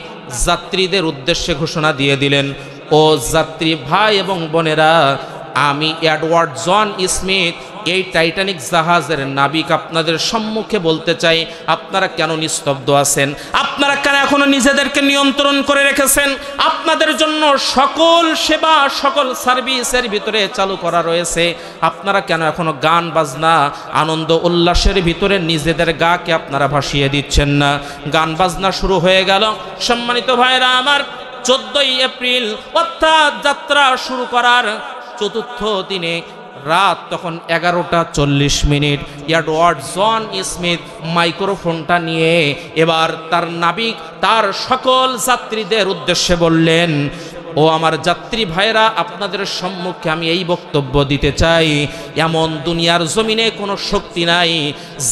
যাত্রীদের উদ্দেশ্যে ঘোষণা দিয়ে দিলেন, ও যাত্রী ভাই এবং বোনেরা, আমি এডওয়ার্ড জন স্মিথ এই টাইটানিক জাহাজের নাবিক আপনাদের সম্মুখে বলতে চাই, আপনারা কেন নিস্তব্ধ আছেন? আপনারা কেন এখনো নিজেদেরকে নিয়ন্ত্রণ করে রেখেছেন? আপনাদের জন্য সকল সেবা, সকল সার্ভিসের ভিতরে চালু করা রয়েছে। আপনারা কেন এখনো গান বাজনা, আনন্দ উল্লাসের ভিতরে নিজেদের গাকে আপনারা ভাসিয়ে দিচ্ছেন না? গান বাজনা শুরু হয়ে গেল। সম্মানিত ভাইরা আমার, 14ই এপ্রিল অর্থাৎ যাত্রা শুরু করার 4র্থ দিনে রাত তখন 11:40। এডওয়ার্ড জন স্মিথ মাইক্রোফোনটা নিয়ে এবার তার নাবিক তার সকল যাত্রীদের উদ্দেশ্যে বললেন, ও আমার যাত্রী ভাইরা, আপনাদের সম্মুখে আমি এই বক্তব্য দিতে চাই, এমন দুনিয়ার জমিনে কোনো শক্তি নাই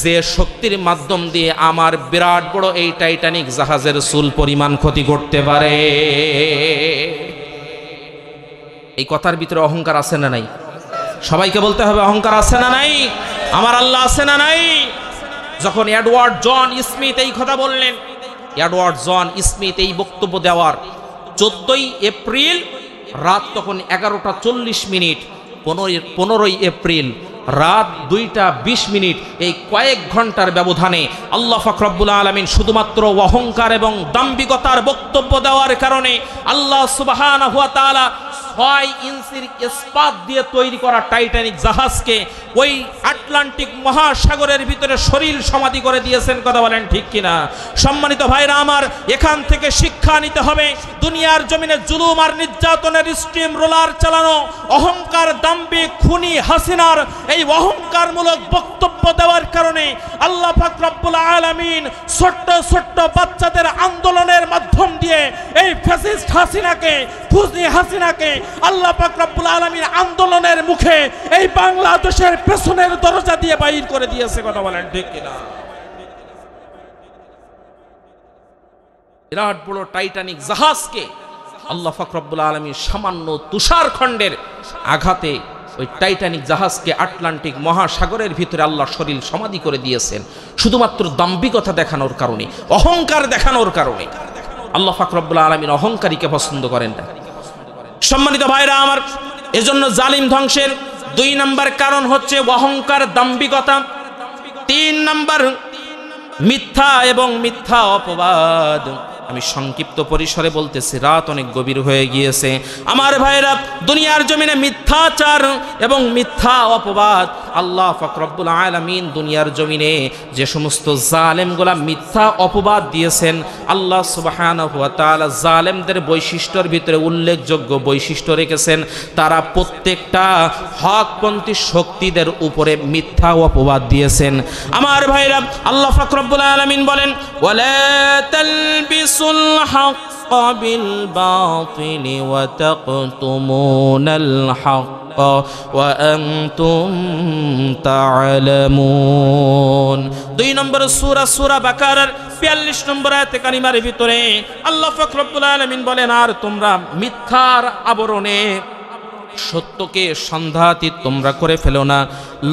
যে শক্তির মাধ্যম দিয়ে আমার বিরাট বড় এই টাইটানিক জাহাজের চুল পরিমাণ ক্ষতি করতে পারে। এই কথার ভিতরে অহংকার আছে না নাই? সবাইকে বলতে হবে, অহংকার আছে না নাই? আমার আল্লাহ আছে না নাই? যখন এডওয়ার্ড জন স্মিথ এই কথা বললেন, এডওয়ার্ড জন স্মিথ এই বক্তব্য দেওয়ার 14ই এপ্রিল রাত তখন 11:40। 15ই এপ্রিল রাত 2:20। এই কয়েক ঘন্টার ব্যবধানে আল্লাহ পাক রব্বুল আলামিন শুধুমাত্র অহংকার এবং দাম্ভিকতার বক্তব্য দেওয়ার কারণে আল্লাহ সুবহানাহু ওয়া তাআলা 6 ইঞ্চির ইস্পাত দিয়ে তৈরি করা টাইটানিক জাহাজকে ওই আটলান্টিক মহাসাগরের ভিতরে শরীর সমাধি করে দিয়েছেন। কথা বলেন ঠিক কিনা? সম্মানিত ভাইরা আমার, এখান থেকে শিক্ষা নিতে হবে। দুনিয়ার জমিনে জুলুম আর নির্যাতনের স্টিম রোলার চালানো অহংকার, দাম্ভিক, খুনি হাসিনার এই অহংকারমূলক বক্তব্য দেওয়ার কারণে আল্লাহ পাক রব্বুল আলামিন ছোট্ট ছোট্ট বাচ্চাদের আন্দোলনের মাধ্যম দিয়ে এই ফ্যাসিস্ট হাসিনাকে, খুনি হাসিনাকে আল্লাহ পাক রব্বুল আলামিন আন্দোলনের মুখে এই বাংলাদেশের পেছনের দরজা দিয়ে বাইর করে দিয়েছে। কথা বলেন ঠিক কিনা? বিরাট বড় টাইটানিক জাহাজকে আল্লাহ পাক রব্বুল আলামিন সামান্য তুষার খণ্ডের আঘাতে ওই টাইটানিক জাহাজকে আটলান্টিক মহাসাগরের ভিতরে আল্লাহ শরীর সমাধি করে দিয়েছেন শুধুমাত্র দাম্ভিকতা দেখানোর কারণে, অহংকার দেখানোর কারণে। আল্লাহ পাক রব্বুল আলামিন অহংকারীকে পছন্দ করেন না। সম্মানিত ভাইরা আমার, এজন্য জালিম ধ্বংসের 2 নম্বর কারণ হচ্ছে অহংকার, দাম্ভিকতা। 3 নম্বর মিথ্যা এবং মিথ্যা অপবাদ। আমি সংক্ষিপ্ত পরিসরে বলতেছি, রাত অনেক গভীর হয়ে গিয়েছে। আমার ভাইরা, দুনিয়ার জমিনে মিথ্যাচার এবং মিথ্যা অপবাদ, আল্লাহ পাক রব্বুল আলামিন দুনিয়ার জমিনে যে সমস্ত জালেমগুলা মিথ্যা অপবাদ দিয়েছেন, আল্লাহ সুবহানাহু ওয়া তাআলা জালেমদের বৈশিষ্ট্যের ভিতরে উল্লেখযোগ্য বৈশিষ্ট্য রেখেছেন। তারা প্রত্যেকটা হকপন্থী শক্তিদের উপরে মিথ্যা অপবাদ দিয়েছেন। আমার ভাইরা, আল্লাহ পাক রব্বুল আলামিন বলেন, ওয়ালা তালবিসুল الحق بالباطل وتكتمون الحق وأنتم تعلمون। 2 নম্বর সূরা বাকারার 42 নম্বর আয়াতে কারিমার ভিতরে আল্লাহ পাক রব্বুল আলামিন বলেন, আর তোমরা মিথ্যার আবরণে সত্যকে সন্ধাতীত তোমরা করে ফেলো না,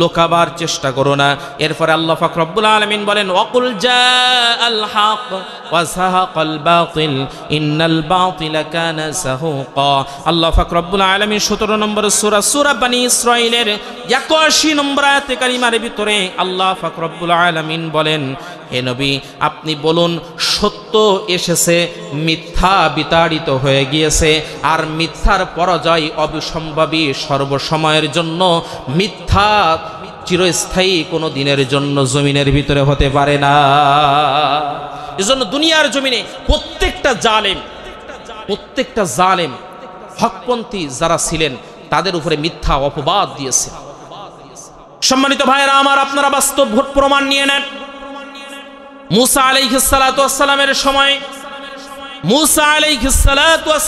লোকাবার চেষ্টা করো না। এরপর আল্লাহ পাক রব্বুল আলামিন বলেন, ওয়াকুল জাআল হক ওয়া যাহাকাল বাতিল ইন্নাল বাতিলা কানা যাহুকা। আল্লাহ পাক রব্বুল আলামিন 17 নম্বর সূরা বনী ইসরাঈলের 81 নম্বর আয়াতে কারিমার ভিতরে আল্লাহ পাক রব্বুল আলামিন বলেন, হে নবী, আপনি বলুন সত্য এসেছে, মিথ্যা বিতাড়িত হয়ে গিয়েছে, আর মিথ্যার পরাজয় অবিসম্ভাবী, সর্বসময়ের জন্য মিথ্যা চিরস্থায়ী কোনো দিনের জন্য জমিনের ভিতরে হতে পারে না। এজন্য দুনিয়ার জমিনে প্রত্যেকটা জালেম হকপন্থী যারা ছিলেন তাদের উপরে মিথ্যা অপবাদ দিয়েছে। সম্মানিত ভাইয়েরা আমার, আপনারা বাস্তব প্রমাণ নিয়ে নেন। মুসা আলাইহিস সালাতু ওয়াস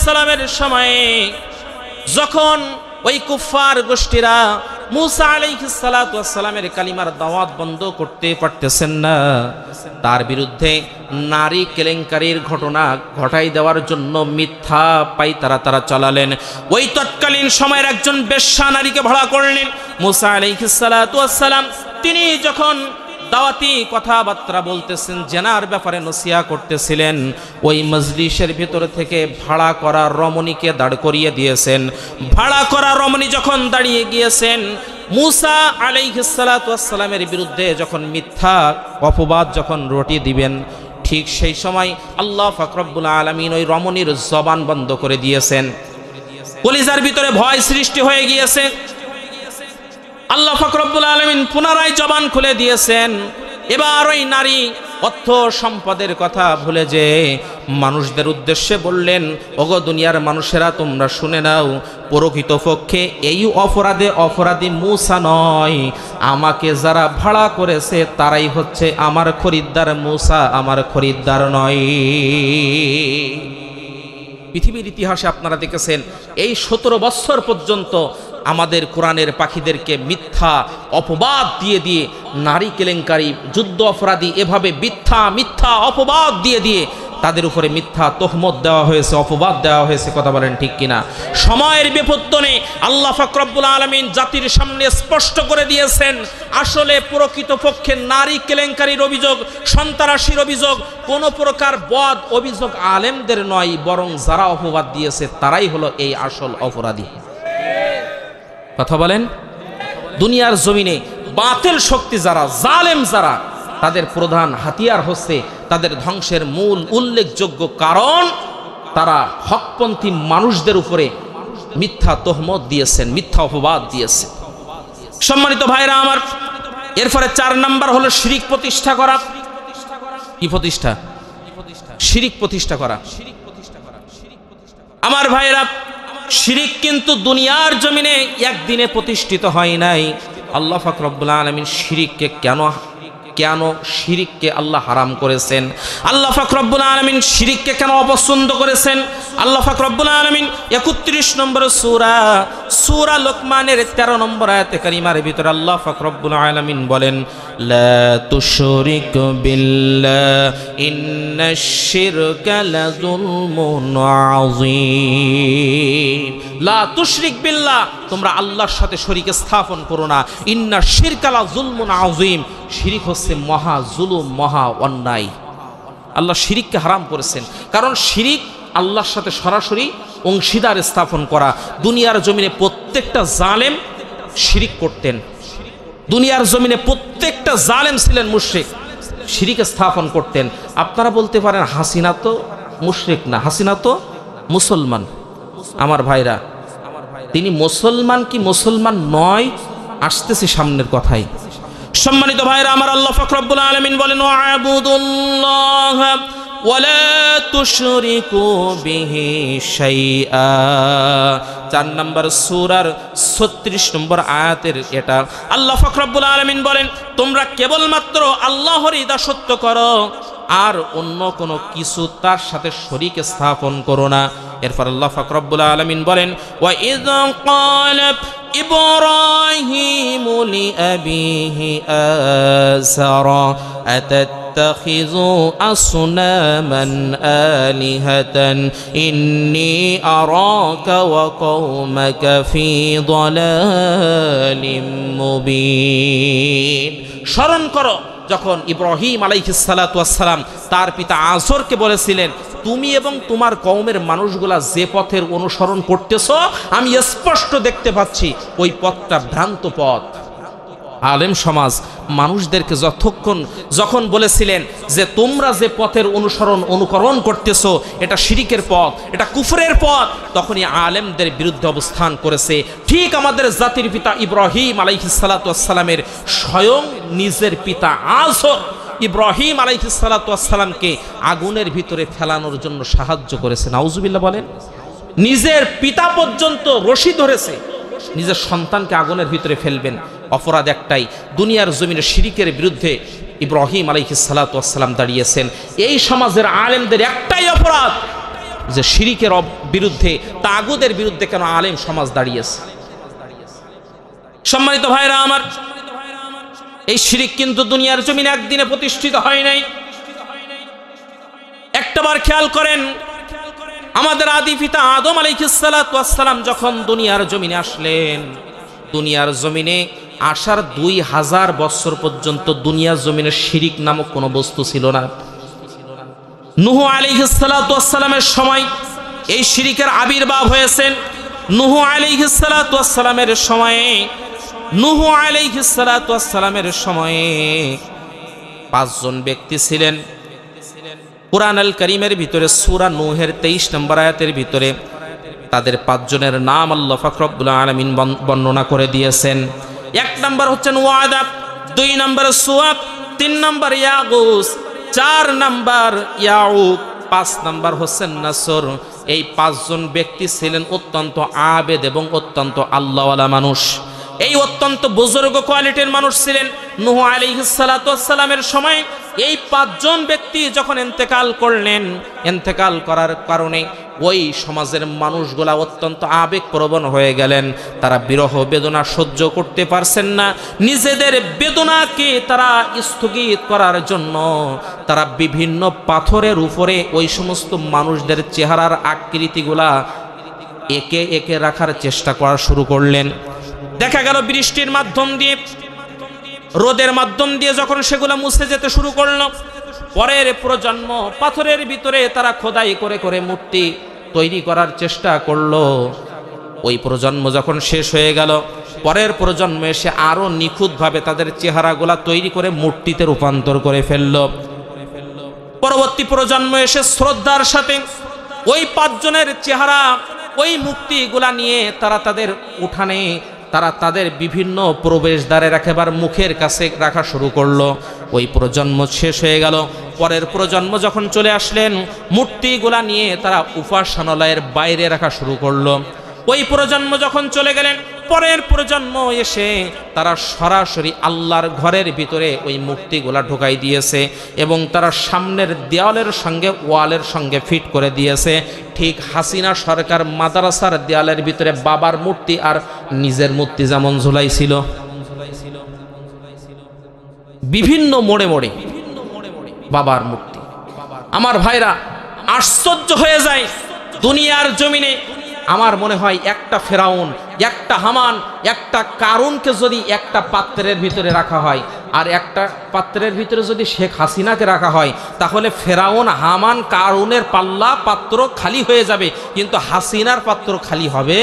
সালামের সময়ে যখন ওই কুফফার গোষ্ঠীরা মুসা আলাইহিস সালাতু ওয়াস সালামের কালিমার দাওয়াত বন্ধ করতে পারতেছেন না। তার বিরুদ্ধে নারী কেলেঙ্কারির ঘটনা ঘটাই দেওয়ার জন্য মিথ্যা তারা চালালেন। ওই তৎকালীন সময়ের একজন বেশ্যা নারীকে ভাড়া করলেন। মুসা আলাইহিস সালাতু ওয়াস সালাম তিনি যখন দাওয়াতি কথাবার্তা বলতেছেন, জেনার ব্যাপারে নসিহা করতেছিলেন, ওই মজলিসের ভিতর থেকে ভাড়া করা রমণীকে দাঁড় করিয়ে দিয়েছেন। ভাড়া করা রমণী যখন দাঁড়িয়ে গিয়েছেন, মুসা আলাইহিস সালাতু ওয়াস সালামের বিরুদ্ধে যখন মিথ্যা অপবাদ যখন রটি দিবেন, ঠিক সেই সময় আল্লাহ পাক রব্বুল আলামিন ওই রমণীর জবান বন্ধ করে দিয়েছেন। কলিজার ভিতরে ভয় সৃষ্টি হয়ে গিয়েছে। আল্লাহ পাক রব্বুল আলামিন পুনরায় জবান খুলে দিয়েছেন। এবার ওই নারী অর্থ সম্পদের কথা ভুলে যে মানুষদের উদ্দেশ্যে বললেন, ওগো দুনিয়ার মানুষেরা তোমরা শুনে নাও, প্রকৃতপক্ষে এই অপরাধী মুসা নয়, আমাকে যারা ভাড়া করেছে তারাই হচ্ছে আমার খরিদ্দার, মুসা আমার খরিদ্দার নয়। পৃথিবীর ইতিহাসে আপনারা দেখেছেন এই 17 বছর পর্যন্ত আমাদের কোরআনের পাখিদেরকে মিথ্যা অপবাদ দিয়ে নারী কেলেঙ্কারি, যুদ্ধ অপরাধী, এভাবে মিথ্যা অপবাদ দিয়ে তাদের উপরে মিথ্যা তহমত দেওয়া হয়েছে, অপবাদ দেওয়া হয়েছে। কথা বলেন ঠিক কিনা? সময়ের বিপত্তনে আল্লাহ পাক রব্বুল আলামিন জাতির সামনে স্পষ্ট করে দিয়েছেন, আসলে প্রকৃতপক্ষে নারী কেলেঙ্কারির অভিযোগ, সন্ত্রাসীর অভিযোগ, কোন প্রকার বদ অভিযোগ আলেমদের নয়, বরং যারা অপবাদ দিয়েছে তারাই হলো এই আসল অপরাধী। কথা বলেন। দুনিয়ার জমিনে বাতিল শক্তি যারা, জালেম যারা, তাদের প্রধান হাতিয়ার হচ্ছে, তাদের ধ্বংসের মূল উল্লেখযোগ্য কারণ তারা হকপন্থী মানুষদের উপরে মিথ্যা তহমত দিয়েছেন, মিথ্যা অপবাদ দিয়েছেন। সম্মানিত ভাইরা আমার, এরপরে 4 নাম্বার হলো শিরিক প্রতিষ্ঠা করা। কি প্রতিষ্ঠা? শিরিক প্রতিষ্ঠা করা। আমার ভাইরা, শিরিক কিন্তু দুনিয়ার জমিনে একদিনে প্রতিষ্ঠিত হয় নাই। আল্লাহ পাক রব্বুল আলামিন শিরিককে কেন শিরিককে আল্লাহ হারাম করেছেন? আল্লাহ পাক রব্বুল আলামিন শিরিককে কেন অপছন্দ করেছেন? আল্লাহ পাক রব্বুল আলামিন 31 নম্বর সূরা লোকমানের 13 নম্বর আয়াতে কারিমার ভিতরে আল্লাহ পাক রব্বুল আলামিন বলেন, লা তুশরিকু বিল্লাহি ইন্নাশ শিরকা লাযুলমুন আযীম। লা তুশরিক বিল্লাহ, তোমরা আল্লাহর সাথে শরীক স্থাপন করো না। ইন্নাশ শিরকা লাযুলমুন আযীম, শিরিক হচ্ছে মহা জুলুম, মহা অন্যায়। আল্লাহ শিরিককে হারাম করেছেন, কারণ শিরিক আল্লাহর সাথে সরাসরি অংশীদার স্থাপন করা। দুনিয়ার জমিনে প্রত্যেকটা জালেম শিরিক করতেন। দুনিয়ার জমিনে প্রত্যেকটা জালেম ছিলেন মুশরিক, শিরিক স্থাপন করতেন। আপনারা বলতে পারেন হাসিনা তো মুশরিক না, হাসিনা তো মুসলমান। আমার ভাইরা, তিনি মুসলমান কি মুসলমান নয়, আসতেছে সামনের কথাই। সম্মানিত ভাইরা আমার, আল্লাহ পাক রব্বুল আলামিন বলেন, ওয়া'বুদুল্লাহ ওয়ালা তুশরিকু বিহি শাইআ। 4 নম্বর সূরার 36 নম্বর আয়াতের এটা। আল্লাহ পাক রব্বুল আলামিন বলেন, তোমরা কেবলমাত্র আল্লাহরই দাসত্ব করো, আর অন্য কোনো কিছু তার সাথে শরীক স্থাপন করো না। এরপর আল্লাহ পাক রব্বুল আলামিন বলেন, ওয়া ইয ক্বালা ইব্রাহিমু লিআবিহি আযারা আতাত্তাখিযু আসনামান আলিহাতান ইন্নী আরাকা ওয়া কওমাকা ফী দালালিম মুবিন। স্মরণ করো যখন ইব্রাহিম আলাইহিস সালাতু ওয়াস সালাম তার পিতা আযরকে বলেছিলেন, তুমি এবং তোমার কওমের মানুষগুলা যে পথের অনুসরণ করতেছো, আমি স্পষ্ট দেখতে পাচ্ছি ওই পথটা ভ্রান্ত পথ। আলেম সমাজ মানুষদেরকে যখন বলেছিলেন যে তোমরা যে পথের অনুকরণ করতেছো এটা শিরিকের পথ, এটা কুফরের পথ, তখনই আলেমদের বিরুদ্ধে অবস্থান করেছে। ঠিক আমাদের জাতির পিতা ইব্রাহিম আলাইহিস সালাতু ওয়াস সালামের স্বয়ং নিজের পিতা আযর ইব্রাহিম আলাইহিস সালাতু ওয়াস সালামকে আগুনের ভিতরে ফেলানোর জন্য সাহায্য করেছে। নাউজুবিল্লাহ বলেন। নিজের পিতা পর্যন্ত রশি ধরেছে নিজের সন্তানকে আগুনের ভিতরে ফেলবেন। অপরাধ একটাই, দুনিয়ার জমিনে শিরিকের বিরুদ্ধে ইব্রাহিম আলাইহিস সালাতু ওয়াস সালাম দাঁড়িয়েছেন। এই সমাজের আলেমদের একটাই অপরাধ যে শিরিকের বিরুদ্ধে, তাগুদের বিরুদ্ধে কেন আলেম সমাজ দাঁড়িয়েছে। সম্মানিত ভাইরা আমার, এই শিরিক কিন্তু দুনিয়ার জমিনে একদিনে প্রতিষ্ঠিত হয় নাই। একটাবার খেয়াল করেন, আমাদের আদি পিতা আদম আলাইহিস সালাতু ওয়াস সালাম যখন দুনিয়ার জমিনে আসলেন, দুনিয়ার জমিনে আসার 2000 বছর পর্যন্ত দুনিয়ার জমিনে শিরিক নামক কোনো বস্তু ছিল না। নূহ আলাইহিস সালাতু ওয়াস সালামের সময় এই শিরিকের আবির্ভাব হয়েছে। নূহ আলাইহিস সালাতু ওয়াস সালামের সময়ে নূহ আলাইহিস সালাতু ওয়াস সালামের সময়ে 5 জন ব্যক্তি ছিলেন। কুরআন আল কারীমের ভিতরে সূরা নূহের 23 নম্বর আয়াতের ভিতরে তাদের 5 জনের নাম আল্লাহ পাক রব্বুল আলামিন বর্ণনা করে দিয়েছেন। 1 নম্বর হচ্ছেন ওয়াদা, 2 নম্বর সুয়াব, 3 নম্বর ইয়াগুস, 4 নম্বর ইয়াউক, 5 নম্বর হচ্ছেন নাসর। এই 5 জন ব্যক্তি ছিলেন অত্যন্ত আবেদ এবং অত্যন্ত আল্লাহওয়ালা মানুষ। এই অত্যন্ত বুজুর্গ কোয়ালিটির মানুষ ছিলেন। নূহ আলাইহিস সালাতু ওয়াস সালামের সময় এই 5 জন ব্যক্তি যখন ইন্তেকাল করলেন, ইন্তেকাল করার কারণে ওই সমাজের মানুষগুলা অত্যন্ত আবেগপ্রবণ হয়ে গেলেন। তারা বিরহ বেদনা সহ্য করতে পারছেন না। নিজেদের বেদনাকে তারা স্থগিত করার জন্য তারা বিভিন্ন পাথরের উপরে ওই সমস্ত মানুষদের চেহারার আকৃতিগুলা একে একে রাখার চেষ্টা করা শুরু করলেন। দেখা গেল বৃষ্টির মাধ্যম দিয়ে, রোদের মাধ্যম দিয়ে যখন সেগুলা মুছে যেতে শুরু করলো, পরের প্রজন্ম পাথরের ভিতরে তারা খোদাই করে করে মূর্তি তৈরি করার চেষ্টা করলো। ওই প্রজন্ম যখন শেষ হয়ে গেল, পরের প্রজন্ম এসে আরো নিখুঁতভাবে তাদের চেহারাগুলা তৈরি করে মূর্তিতে রূপান্তর করে ফেললো। পরবর্তী প্রজন্ম এসে শ্রদ্ধার সাথে ওই 5 জনের চেহারা, ওই মূর্তিগুলা নিয়ে তারা তাদের উঠানে, তারা তাদের বিভিন্ন প্রবেশদ্বারে একেবারে মুখের কাছে রাখা শুরু করলো। ওই প্রজন্ম শেষ হয়ে গেল। পরের প্রজন্ম যখন চলে আসলেন, মূর্তিগুলা নিয়ে তারা উপাসনালয়ের বাইরে রাখা শুরু করলো। ওই প্রজন্ম যখন চলে গেলেন, পরের প্রজন্ম এসে তারা সরাসরি আল্লাহর ঘরের ভিতরে ওই মূর্তিগুলা ঢোকাই দিয়েছে এবং তারা সামনের দেওয়ালের সঙ্গে ওয়ালের সঙ্গে ফিট করে দিয়েছে। ঠিক হাসিনা সরকার মাদ্রাসার দেওয়ালের ভিতরে বাবার মূর্তি আর নিজের মূর্তি যেমন ঝুলাইছিল, বিভিন্ন মোড়ে মোড়ে বাবার মূর্তি। আমার ভাইরা, আশ্চর্য হয়ে যায় দুনিয়ার জমিনে। আমার মনে হয় একটা ফেরাউন, একটা হামান, একটা কারুনকে যদি একটা পাত্রের ভিতরে রাখা হয় আর একটা পাত্রের ভিতরে যদি শেখ হাসিনাকে রাখা হয়, তাহলে ফেরাউন, হামান, কারুনের পাল্লা পাত্র খালি হয়ে যাবে, কিন্তু হাসিনার পাত্র খালি হবে।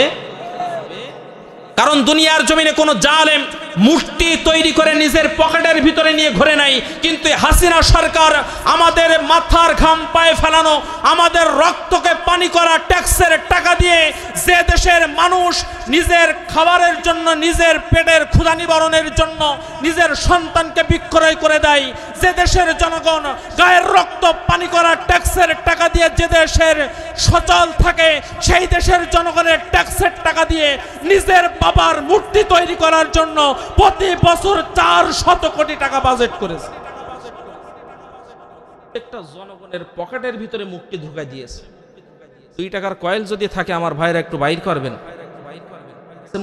কারণ দুনিয়ার জমিনে কোনো জালেম মূর্তি তৈরি করে নিজের পকেটের ভিতরে নিয়ে ঘুরে নাই, কিন্তু হাসিনা সরকার আমাদের মাথার ঘাম পায়ে ফেলানো, আমাদের রক্তকে পানি করা ট্যাক্সের টাকা দিয়ে যে দেশের মানুষ নিজের খাবারের জন্য, নিজের পেটের ক্ষুধা নিবারণের জন্য নিজের সন্তানকে বিক্রয় করে দেয়, যে দেশের জনগণ গায়ের রক্ত পানি করা ট্যাক্সের টাকা দিয়ে যে দেশের সচল থাকে, সেই দেশের জনগণের ট্যাক্সের টাকা দিয়ে নিজের বাবার মূর্তি তৈরি করার জন্য প্রতি বছর 400 কোটি টাকা বাজেট করেছে। একটা জনগণের পকেটের ভিতরে মূর্তি ঢুকাই দিয়েছে। 2 টাকার কয়েল যদি থাকে আমার ভাইরা একটু বাইর করবেন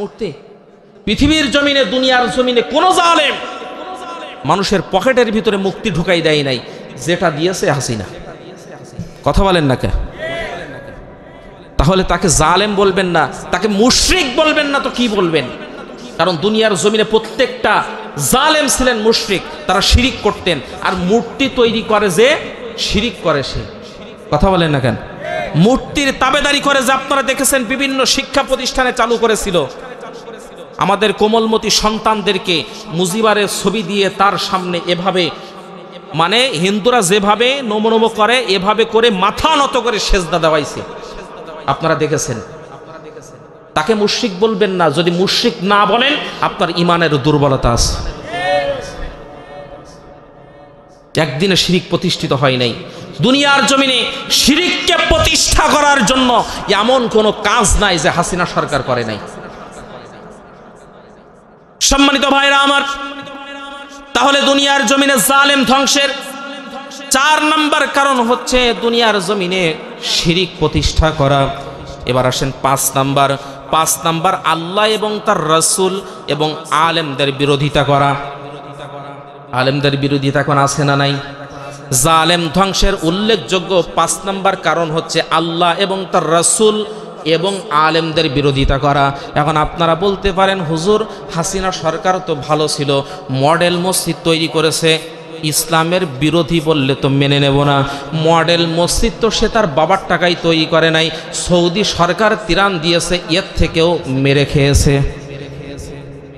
মূর্তি। পৃথিবীর জমিনে, দুনিয়ার জমিনে কোন জালেম মানুষের পকেটের ভিতরে মুক্তি ঢুকাই দেয় নাই, যেটা দিয়েছে হাসিনা। কথা বলেন না কে? তাহলে তাকে জালেম বলবেন না, তাকে মুশরিক বলবেন না, তো কি বলবেন? কারণ দুনিয়ার জমিনে প্রত্যেকটা জালেম ছিলেন মুশরিক, তারা শিরিক করতেন। আর মূর্তি তৈরি করে যে শিরিক করে সে। কথা বলেন না কেন? মূর্তির তাবেদারি করে, যে আপনারা দেখেছেন বিভিন্ন শিক্ষা প্রতিষ্ঠানে চালু করেছিল, আমাদের কোমলমতি সন্তানদেরকে মুজিবারের ছবি দিয়ে তার সামনে এভাবে, মানে হিন্দুরা যেভাবে নমো নমো করে এভাবে করে মাথা নত করে সেজদা দেওয়াইছে, আপনারা দেখেছেন। তাকে মুশরিক বলবেন না। যদি মুশরিক না বলেন, আপনার ইমানের দুর্বলতা আছে। একদিনে শিরিক প্রতিষ্ঠিত হয় নাই। দুনিয়ার জমিনে শিরিককে প্রতিষ্ঠা করার জন্য এমন কোনো কাজ নাই যে হাসিনা সরকার করে নাই। সম্মানিত ভাইরা আমার, তাহলে দুনিয়ার জমিনে জালেম ধ্বংসের 4 নম্বর কারণ হচ্ছে দুনিয়ার জমিনে শিরিক প্রতিষ্ঠা করা। এবার আসেন 5 নম্বর। 5 নম্বর, আল্লাহ এবং তার রাসূল এবং আলেমদের বিরোধিতা করা। আলেমদের বিরোধিতা কোন আছে না নাই? জালেম ধ্বংসের উল্লেখযোগ্য 5 নম্বর কারণ হচ্ছে আল্লাহ এবং তার রাসূল এবং আলেমদের বিরোধিতা করা। এখন আপনারা বলতে পারেন, হুজুর হাসিনা সরকার তো ভালো ছিল, মডেল মসজিদ তৈরি করেছে, ইসলামের বিরোধী বললে তো মেনে নেব না। মডেল মসজিদ তো সে তার বাবার টাকায় তৈরি করে নাই, সৌদি সরকার ত্রাণ দিয়েছে, এর থেকেও মেরে খেয়েছে।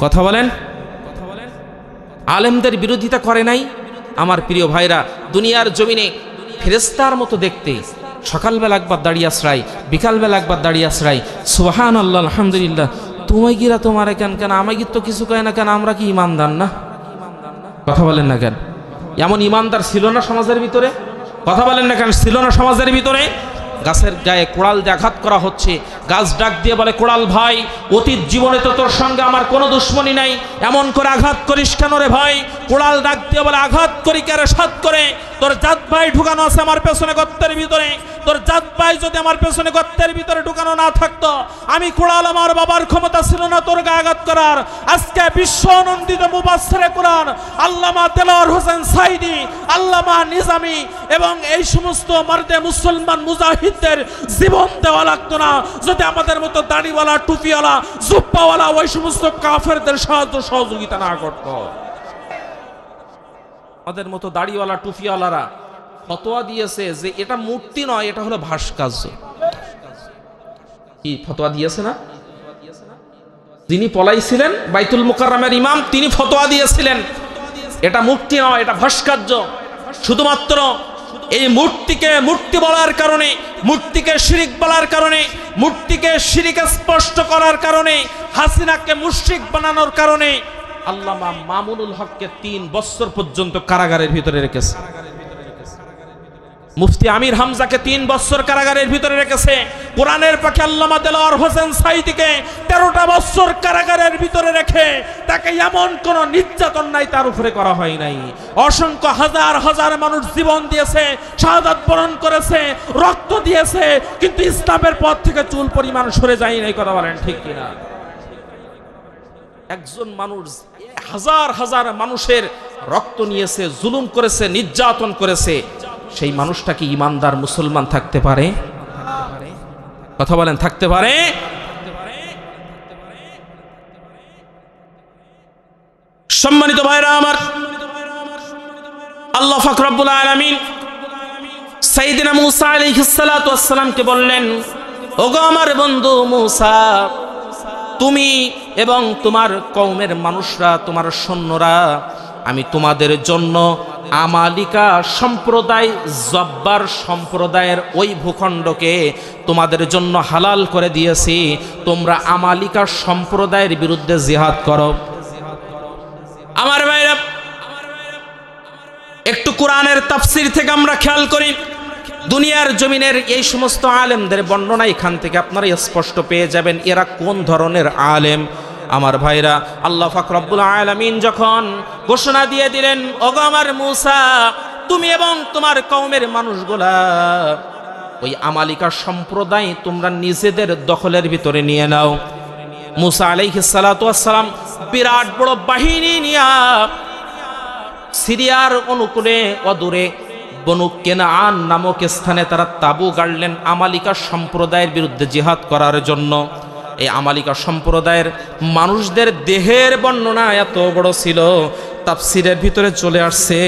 কথা বলেন। আলেমদের বিরোধিতা করে নাই। আমার প্রিয় ভাইরা, দুনিয়ার জমিনে ফেরেশতার মতো দেখতে, সকালবেলা একবার দাঁড়িয়ে আসরাই, বিকালবেলা একবার দাঁড়িয়ে আসরাই, সুবহানাল্লাহ আলহামদুলিল্লাহ। তুমি গিরা তোমার কেন কেন আমাকে তো কিছু কয় না কেন? আমরা কি ইমানদার না? কথা বলেন না কেন? এমন ইমানদার ছিল না সমাজের ভিতরে? কথা বলেন না কেন? ছিল না সমাজের ভিতরে? গাছের গায়ে কোড়াল দিয়ে আঘাত করা হচ্ছে, গাছ ডাক দিয়ে বলে, কোড়াল ভাই, অতীত জীবনে তো তোর সঙ্গে আমার কোনো দুশ্মনী নাই, এমন করে আঘাত করিস কেন রে ভাই? কোড়াল ডাক দিয়ে বলে, আঘাত করি কারে সাত করে? তোর জাত ভাই ঢুকানো আছে আমার পেছনে গর্তের ভিতরে, তোর জাত ভাই যদি আমার পেছনে গর্তের ভিতরে ঢুকানো না থাকতো, আমি কোড়াল, আমার বাবার ক্ষমতা ছিল না তোর গায়ে আঘাত করার। আজকে বিশ্ব আনন্দিত মুফাসসিরে কোরআন আল্লামা দেলোয়ার হোসেন সাইদি, আল্লামা নিজামী এবং এই সমস্ত মার্দে মুসলমান মুজাহিদদের জীবন দেওয়া লাগতো না যদি আমাদের মতো দাড়িওয়ালা, টুপিওয়ালা, জুব্বাওয়ালা ওই সমস্ত কাফেরদের সাহায্য সহযোগিতা না করত। আমাদের মতো দাড়িওয়ালা, টুপিওয়ালারা ফতোয়া দিয়েছে যে এটা মূর্তি নয়, এটা হলো ভাস্কর্য। কি ফতোয়া দিয়েছে না? যিনি পলাইছিলেন বাইতুল মুকাররমের ইমাম, তিনি ফতোয়া দিয়েছিলেন এটা মূর্তি নয়, এটা ভাস্কর্য। শুধুমাত্র এই মূর্তিকে মূর্তি বলার কারণে, মূর্তিকে শিরিক বলার কারণে, মূর্তিকে শিরিক স্পষ্ট করার কারণে, হাসিনাকে মুশরিক বানানোর কারণে আল্লামা মামুনুল হককে 3 বছর পর্যন্ত কারাগারের ভিতরে রেখেছে। মুফতি আমির হামজাকে 3 বছর কারাগারের ভিতরে রেখেছে। কোরআনের পাখি আল্লামা দেলোয়ার হোসেন সাইদিকে 13টা বছর কারাগারের ভিতরে রেখে তাকে এমন কোন নির্যাতন নাই তার উপরে করা হয় নাই। অসংখ্য হাজার হাজার মানুষ জীবন দিয়েছে, শাহাদাত বরণ করেছে, রক্ত দিয়েছে, কিন্তু ইসলামের পথ থেকে চুল পরিমাণ সরে যায় নাই। কথা বলেন ঠিক কিনা? একজন মানুষ হাজার হাজার মানুষের রক্ত নিয়েছে, জুলুম করেছে, নির্যাতন করেছে, সেই মানুষটা কি ইমানদার মুসলমান থাকতে পারে? কথা বলেন, থাকতে পারে? সম্মানিত ভাইরা আমার, আল্লাহ পাক রব্বুল আলামিন সাইয়েদনা মূসা আলাইহিস সালাতু ওয়াস সালামকে বললেন, ওগো আমার বন্ধু মূসা, তুমি এবং তোমার কওমের মানুষরা, তোমার সৈন্যরা, আমি তোমাদের জন্য আমালিকা সম্প্রদায়, জব্বার সম্প্রদায়ের ওই ভূখণ্ডকে তোমাদের জন্য হালাল করে দিয়েছি। তোমরা আমালিকা সম্প্রদায়ের বিরুদ্ধে জিহাদ করো। আমার ভাইরা, একটু কোরআনের তাফসীর থেকে আমরা খেয়াল করি। দুনিয়ার জমিনের এই সমস্ত আলেমদের বর্ণনা এখান থেকে আপনারা স্পষ্ট পেয়ে যাবেন এরা কোন ধরনের আলেম। আমার ভাইরা, আল্লাহ পাক রব্বুল আলামিন যখন ঘোষণা দিয়ে দিলেন, ওগো আমার মূসা, তুমি এবং তোমার কওমের মানুষগুলা ওই আমালিকা সম্প্রদায় তোমরা নিজেদের দখলের ভিতরে নিয়ে নাও। মূসা আলাইহিস সালাতু ওয়াস সালাম বিরাট বড় বাহিনী নিয়ে সিরিয়ার অনুকূলে অদূরে বনু কেনাআন নামক স্থানে তারা তাবু গাড়লেন আমালিকা সম্প্রদায়ের বিরুদ্ধে জিহাদ করার জন্য। এই আমালিকা সম্প্রদায়ের মানুষদের দেহের বর্ণনা এত বড় ছিল, তাফসীরের ভিতরে চলে আসছে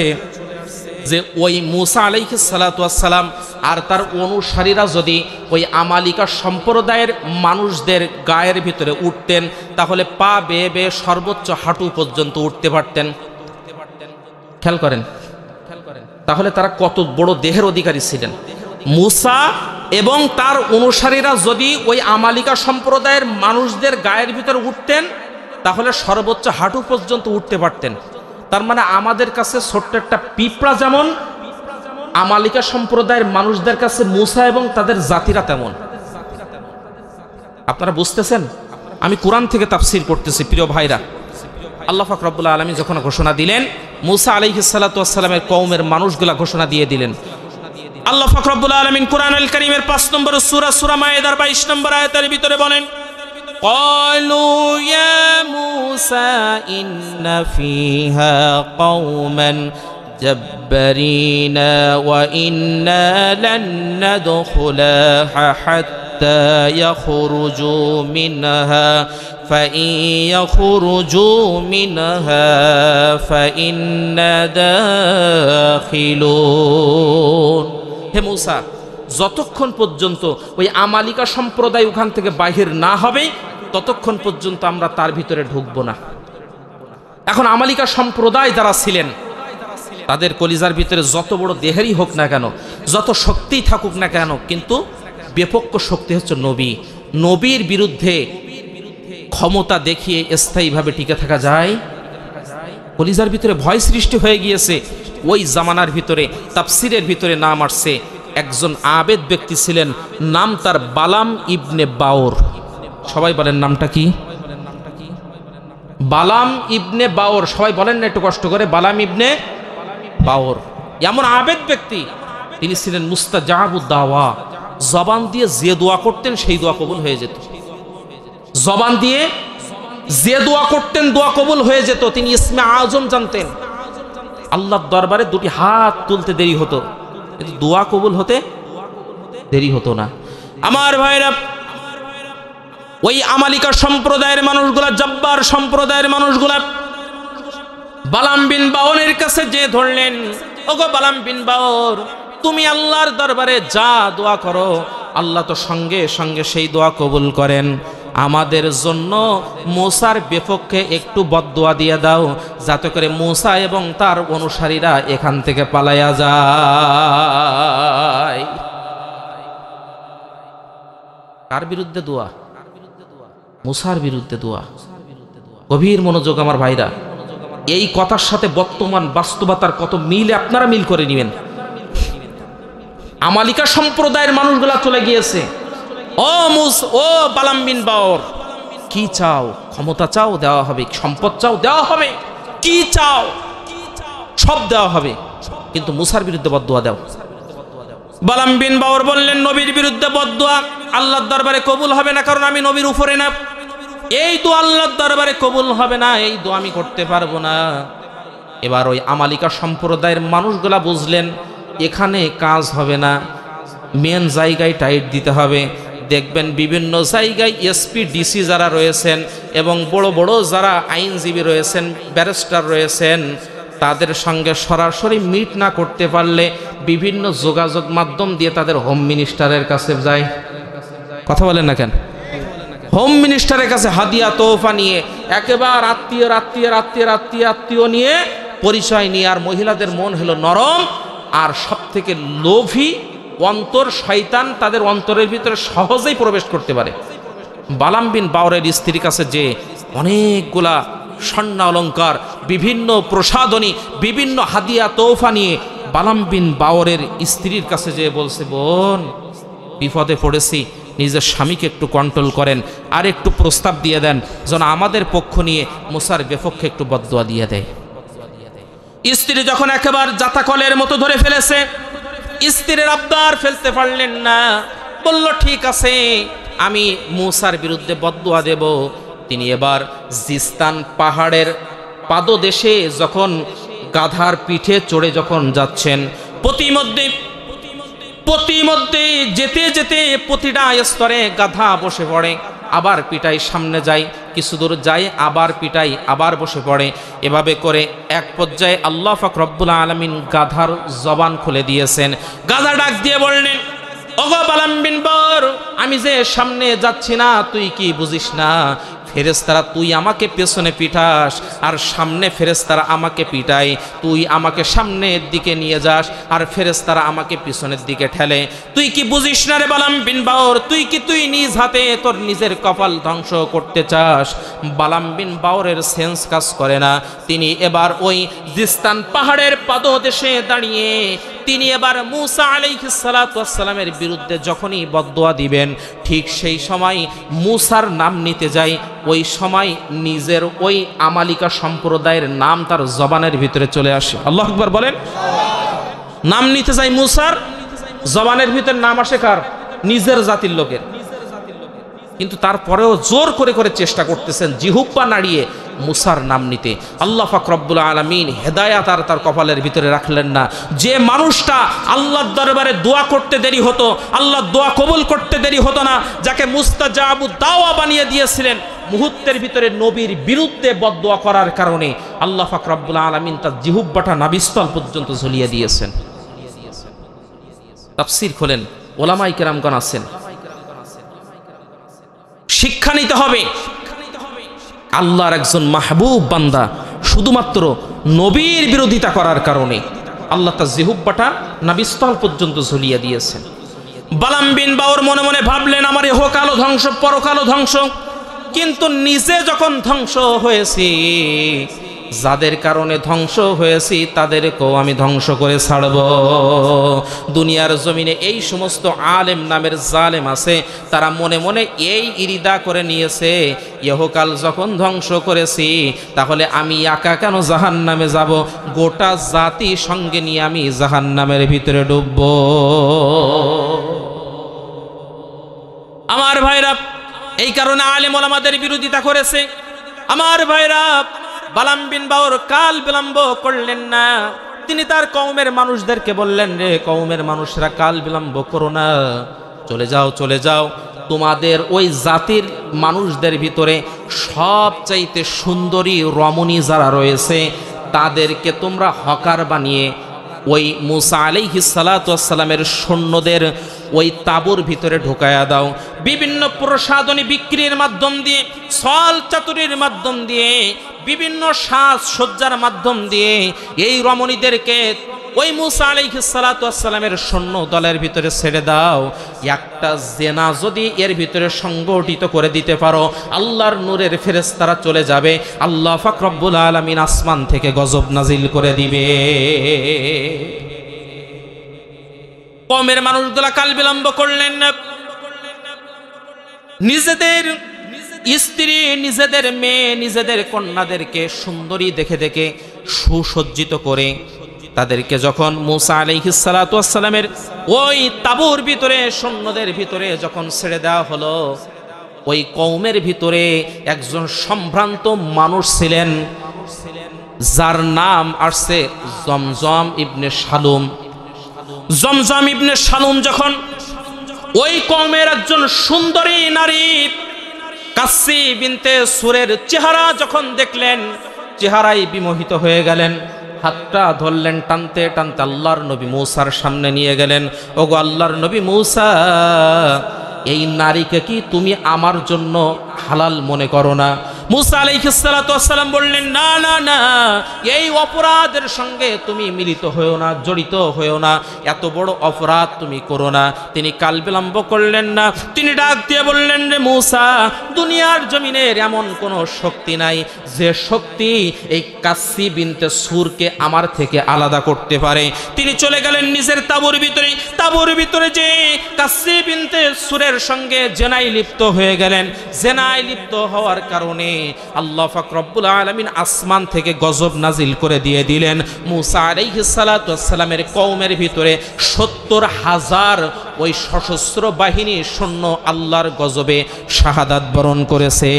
যে ওই মূসা আলাইহিস সালাতু ওয়াস সালাম আর তার অনুসারীরা যদি ওই আমালিকা সম্প্রদায়ের মানুষদের গায়ের ভিতরে উঠতেন, তাহলে পা বেয়ে বেয়ে সর্বোচ্চ হাঁটু পর্যন্ত উঠতে পারতেন। খেয়াল করেন, তাহলে তারা কত বড় দেহের অধিকারী ছিলেন। মূসা এবং তার অনুসারীরা যদি ওই আমালিকা সম্প্রদায়ের মানুষদের গায়ের ভিতরে উঠতেন, তাহলে সর্বোচ্চ হাঁটু পর্যন্ত উঠতে পারতেন। তার মানে আমাদের কাছে ছোট্ট একটা পিঁপড়া যেমন, আমালিকা সম্প্রদায়ের মানুষদের কাছে মূসা এবং তাদের জাতিরা তেমন। আপনারা বুঝতেছেন? আমি কোরআন থেকে তাফসীর করতেছি প্রিয় ভাইরা। আল্লাহ পাক রব্বুল আলামিন যখন ঘোষণা দিলেন, মূসা আলাইহিস সালাতু ওয়াস সালামের কওমের মানুষগুলা ঘোষণা দিয়ে দিলেন। আল্লাহ পাক রব্বুল আলামিন কোরআনুল কারীমের 5 নম্বর সূরা সূরা মায়েদার 22 নম্বর আয়াতের ভিতরে বলেন, قالوا يا موسى إن فيها قوما جبارين وإنا لن ندخلها حتى يخرجوا منها فإن يخرجوا منها فإنا داخلون হে মূসা যতক্ষণ পর্যন্ত ওই আমালিকা সম্প্রদায় ওখান থেকে বাহির না হবে ততক্ষণ পর্যন্ত আমরা তার ভিতরে ঢুকবো না। এখন আমালিকা সম্প্রদায় যারা ছিলেন তাদের কলিজার ভিতরে যত বড় দেহেরই হোক না কেন, যত শক্তি থাকুক না কেন, কিন্তু বিপক্ষ শক্তি হচ্ছে নবী। নবীর বিরুদ্ধে ক্ষমতা দেখিয়ে স্থায়ীভাবে টিকে থাকা যায়? কলিজার ভিতরে ভয় সৃষ্টি হয়ে গিয়েছে। ওই জামানার ভিতরে তাফসিরের ভিতরে নাম আসছে, একজন আবেদ ব্যক্তি ছিলেন, নাম তার বালাম ইবনে বাওর। সবাই বলেন নামটা কি? বালাম ইবনে বাওর। সবাই বলেন না একটু কষ্ট করে, বালাম ইবনে বাওর। এমন আবেদ ব্যক্তি, তিনি ছিলেন মুস্তাজাবুদ দাওয়া। জবান দিয়ে যে দোয়া করতেন সেই দোয়া কবুল হয়ে যেত। জবান দিয়ে যে দোয়া করতেন দোয়া কবুল হয়ে যেত। তিনি ইসমে আজম জানতেন। আল্লাহর দরবারে দুটি হাত তুলতে দেরি হতো, কিন্তু দোয়া কবুল হতে দেরি হতো না। আমার ভাইরা, ওই আমালিকা সম্প্রদায়ের মানুষগুলা, জব্বার সম্প্রদায়ের মানুষগুলা বালাম বিন বাওরের কাছে যে ধরলেন, ওগো বালাম বিন বাওর, তুমি আল্লাহর দরবারে যা দোয়া করো আল্লাহ তো সঙ্গে সঙ্গে সেই দোয়া কবুল করেন। আমাদের জন্য মূসার বিপক্ষে একটু বদদোয়া দিয়ে দাও, যাতে করে মূসা এবং তার অনুসারীরা এখান থেকে পালায়া যায়। কার বিরুদ্ধে দোয়া? মূসার বিরুদ্ধে দোয়া। গভীর মনোযোগ আমার ভাইরা, এই কথার সাথে বর্তমান বাস্তবতার কত মিল আপনারা মিল করে নেবেন। আমালিকা সম্প্রদায়ের মানুষগুলা চলে গিয়েছে। ও বালাম বিন বাওর, কি চাও? ক্ষমতা চাও? দেওয়া হবে। সম্পদ চাও? দেওয়া হবে। কি চাও? সব দেওয়া হবে, কিন্তু মূসার বিরুদ্ধে বদদোয়া দাও। বালাম বিন বাওর বললেন, নবীর বিরুদ্ধে বদদোয়া আল্লাহর দরবারে কবুল হবে না, কারণ আমি নবীর উপরে না। এই দোয়া আল্লাহর দরবারে কবুল হবে না, এই দোয়া আমি করতে পারবো না। এবার ওই আমালিকা সম্প্রদায়ের মানুষগুলা বুঝলেন এখানে কাজ হবে না, মেন জায়গায় টাইট দিতে হবে। দেখবেন বিভিন্ন জায়গায় এসপি ডিসি যারা রয়েছেন এবং বড় বড় যারা আইনজীবী রয়েছেন, ব্যারিস্টার রয়েছেন, তাদের সঙ্গে সরাসরি মিট না করতে পারলে বিভিন্ন যোগাযোগ মাধ্যম দিয়ে তাদের হোম মিনিস্টারের কাছে যায়। কথা বলেন না কেন? হোম মিনিস্টারের কাছে হাদিয়া তোহফা নিয়ে একেবারে আত্মীয় নিয়ে পরিচয় নিয়ে, আর মহিলাদের মন হলো নরম, আর সব থেকে লোভী অন্তর শয়তান তাদের অন্তরের ভিতরে সহজেই প্রবেশ করতে পারে। বালাম বিন বাওরের স্ত্রীর কাছে যে অনেকগুলা স্বর্ণ অলঙ্কার, বিভিন্ন প্রসাদনী, বিভিন্ন হাদিয়া তোহফা নিয়ে বালাম বিন বাওরের স্ত্রীর কাছে যে বলছে, বোন বিপদে পড়েছি, নিজের স্বামীকে একটু কন্ট্রোল করেন, আর একটু প্রস্তাব দিয়ে দেন যেন আমাদের পক্ষ নিয়ে মূসার বিপক্ষে একটু বদদোয়া দিয়ে দেয়। স্ত্রী যখন একেবারে জাতাকলের মতো ধরে ফেলেছে, স্ত্রীর আবদার ফেলতে পারলেন না, বলল ঠিক আছে আমি মূসার বিরুদ্ধে বদদোয়া দেব। তিনি এবার জিস্তান পাহাড়ের পাদদেশে যখন গাধার পিঠে চড়ে যখন যাচ্ছেন, প্রতিমধ্যে যেতে যেতে প্রতিটা স্তরে গাধা বসে পড়ে, আবার পিটাই সামনে যায়, কিছু দূর যায় আবার পিটাই, আবার বসে পড়ে। এভাবে করে এক পর্যায়ে আল্লাহ পাক রব্বুল আলামিন গাধার জবান খুলে দিয়েছেন। গাধা ডাক দিয়ে বললেন, ওগো বালাম বিন বাওর, আমি যে সামনে যাচ্ছি না তুই কি বুঝিস না? ফেরেশতারা তুই আমাকে পেছনে পিটাস আর সামনে ফেরেশতারা আমাকে পিটায়, তুই আমাকে সামনের দিকে নিয়ে যাস আর ফেরেশতারা আমাকে পিছনের দিকে ঠেলে। তুই কি বুঝিস না রে বালাম বিন বাওর? তুই নিজ হাতে তোর নিজের কপাল ধ্বংস করতে চাস? বালাম বিন বাওরের সেন্স কাজ করে না। তিনি এবার ওই জিস্তান পাহাড়ের পাদদেশে দাঁড়িয়ে তিনি এবার মূসা আলাইহিস সালাতু ওয়াস সালামের বিরুদ্ধে যখনই বদদোয়া দিবেন, ঠিক সেই সময় মূসার নাম নিতে যায়, ওই সময় নিজের ওই আমালিকা সম্প্রদায়ের নাম তার জবানের ভিতরে চলে আসে। আল্লাহু আকবার বলেন। নাম নিতে যায় মূসার, জবানের ভিতরে নাম আসে কার? নিজের জাতির লোকের। কিন্তু তারপরেও জোর করে করে চেষ্টা করতেছেন জিহুব্বা নাড়িয়ে মুসার নাম নিতে। আল্লাহ পাক রব্বুল আলামিন হেদায়াত আর তার কপালের ভিতরে রাখলেন না। যে মানুষটা আল্লাহর দরবারে দোয়া করতে দেরি হতো, আল্লাহ দোয়া কবুল করতে দেরি হতো না, যাকে মুস্তাজাবুদ দাওয়া বানিয়ে দিয়েছিলেন, মুহূর্তের ভিতরে নবীর বিরুদ্ধে বদদোয়া করার কারণে আল্লাহ পাক রব্বুল আলামিন তার জিহুব্বাটা নাভিস্থল পর্যন্ত ঝুলিয়ে দিয়েছেন। তাফসীর খোলেন, ওলামায়ে কেরামগণ আছেন, শিক্ষা নিতে হবে। আল্লাহর একজন মাহবুব বান্দা শুধুমাত্র নবীর বিরোধিতা করার কারণে আল্লাহ তার জিহুব্বাটা নাভিস্থল পর্যন্ত ঝুলিয়ে দিয়েছেন। বালাম বিন বাওর মনে মনে ভাবলেন আমার ইহকালও ধ্বংস পরকালও ধ্বংস, কিন্তু নিজে যখন ধ্বংস হয়েছি, যাদের কারণে ধ্বংস হয়েছি তাদেরকেও আমি ধ্বংস করে ছাড়ব। দুনিয়ার জমিনে এই সমস্ত আলেম নামের জালেম আছে, তারা মনে মনে এই ইরিদা করে নিয়েছে ইহকাল যখন ধ্বংস করেছি তাহলে আমি একা কেন জাহান্নামে যাব, গোটা জাতি সঙ্গে নিয়ে আমি জাহান্নামের ভিতরে ডুবব। আমার ভাইরা এই কারণে আলেম ওলামাদের বিরোধিতা করেছে। আমার ভাইরা বালাম বিন বাওর কাল বিলম্ব করলেন না, তিনি তার কওমের মানুষদেরকে বললেন, রে কওমের মানুষরা কাল বিলম্ব করো না, চলে যাও চলে যাও, তোমাদের ওই জাতির মানুষদের ভিতরে সবচাইতে সুন্দরী রমণী যারা রয়েছে তাদেরকে তোমরা হকার বানিয়ে ওই মুসা আলাইহিস সালাতু ওয়াস সালামের সৈন্যদের ওই তাঁবুর ভিতরে ঢুকায়া দাও। বিভিন্ন প্রসাধনী বিক্রির মাধ্যম দিয়ে, ছল চাতুরির মাধ্যম দিয়ে, বিভিন্ন সাজ সজ্জার মাধ্যম দিয়ে এই রমণীদেরকে ওই মুসা আলাইহিস সালাতু ওয়াস সালামের সৈন্য দলের ভিতরে ছেড়ে দাও। একটা জেনা যদি এর ভিতরে সংগঠিত করে দিতে পারো, আল্লাহর নূরের ফেরেশতারা চলে যাবে, আল্লাহ পাক রব্বুল আলামিন আসমান থেকে গজব নাজিল করে দিবে। কওমের মানুষগুলা কাল বিলম্ব করলেন না, নিজেদের স্ত্রী, নিজেদের মেয়ে, নিজেদের কন্যাদেরকে সুন্দরী দেখে দেখে সুসজ্জিত করে তাদেরকে যখন মুসা আলাইহিস সালাতু ওয়াস সালামের ওই তাঁবুর ভিতরে সৈন্যদের ভিতরে যখন ছেড়ে দেওয়া হলো, ওই কওমের ভিতরে একজন সম্ভ্রান্ত মানুষ ছিলেন যার নাম আসছে জমজম ইবনে শালুম। জমজম ইবনে শালুম যখন ওই কওমের একজন সুন্দরী নারী কাসসি বিনতে সুরের চেহারা যখন দেখলেন, চেহারায় বিমোহিত হয়ে গেলেন, হাতটা ধরলেন, টানতে টানতে আল্লাহর নবী মূসার সামনে নিয়ে গেলেন। ওগো আল্লাহর নবী মূসা, এই নারীকে কি তুমি আমার জন্য হালাল মনে করো না? মুসা আলাইহিস সালাতু ওয়াস সালাম বললেন, না না না, এই অপরাধের সঙ্গে তুমি মিলিত হয়েও না, জড়িত হয়েও না, এত বড় অপরাধ তুমি করো না। তিনি কাল বিলম্ব করলেন না, তিনি ডাক দিয়ে বললেন, রে মুসা, দুনিয়ার জমিনের এমন কোনো শক্তি নাই যে শক্তি এই কাসসি বিনতে সুরকে আমার থেকে আলাদা করতে পারে। তিনি চলে গেলেন নিজের তাঁবুর ভিতরে, তাঁবুর ভিতরে যে কাসসি বিনতে সুরের সঙ্গে জেনায় লিপ্ত হয়ে গেলেন। জেনায় লিপ্ত হওয়ার কারণে আল্লাহ পাক রব্বুল আলামিন আসমান থেকে গজব নাজিল করে দিয়ে দিলেন। মুসা আলাইহিস সালাতু ওয়াস সালামের কওমের ভিতরে ৭০,০০০ ওই সশস্ত্র বাহিনী সৈন্য আল্লাহর গজবে শাহাদাত বরণ করেছে।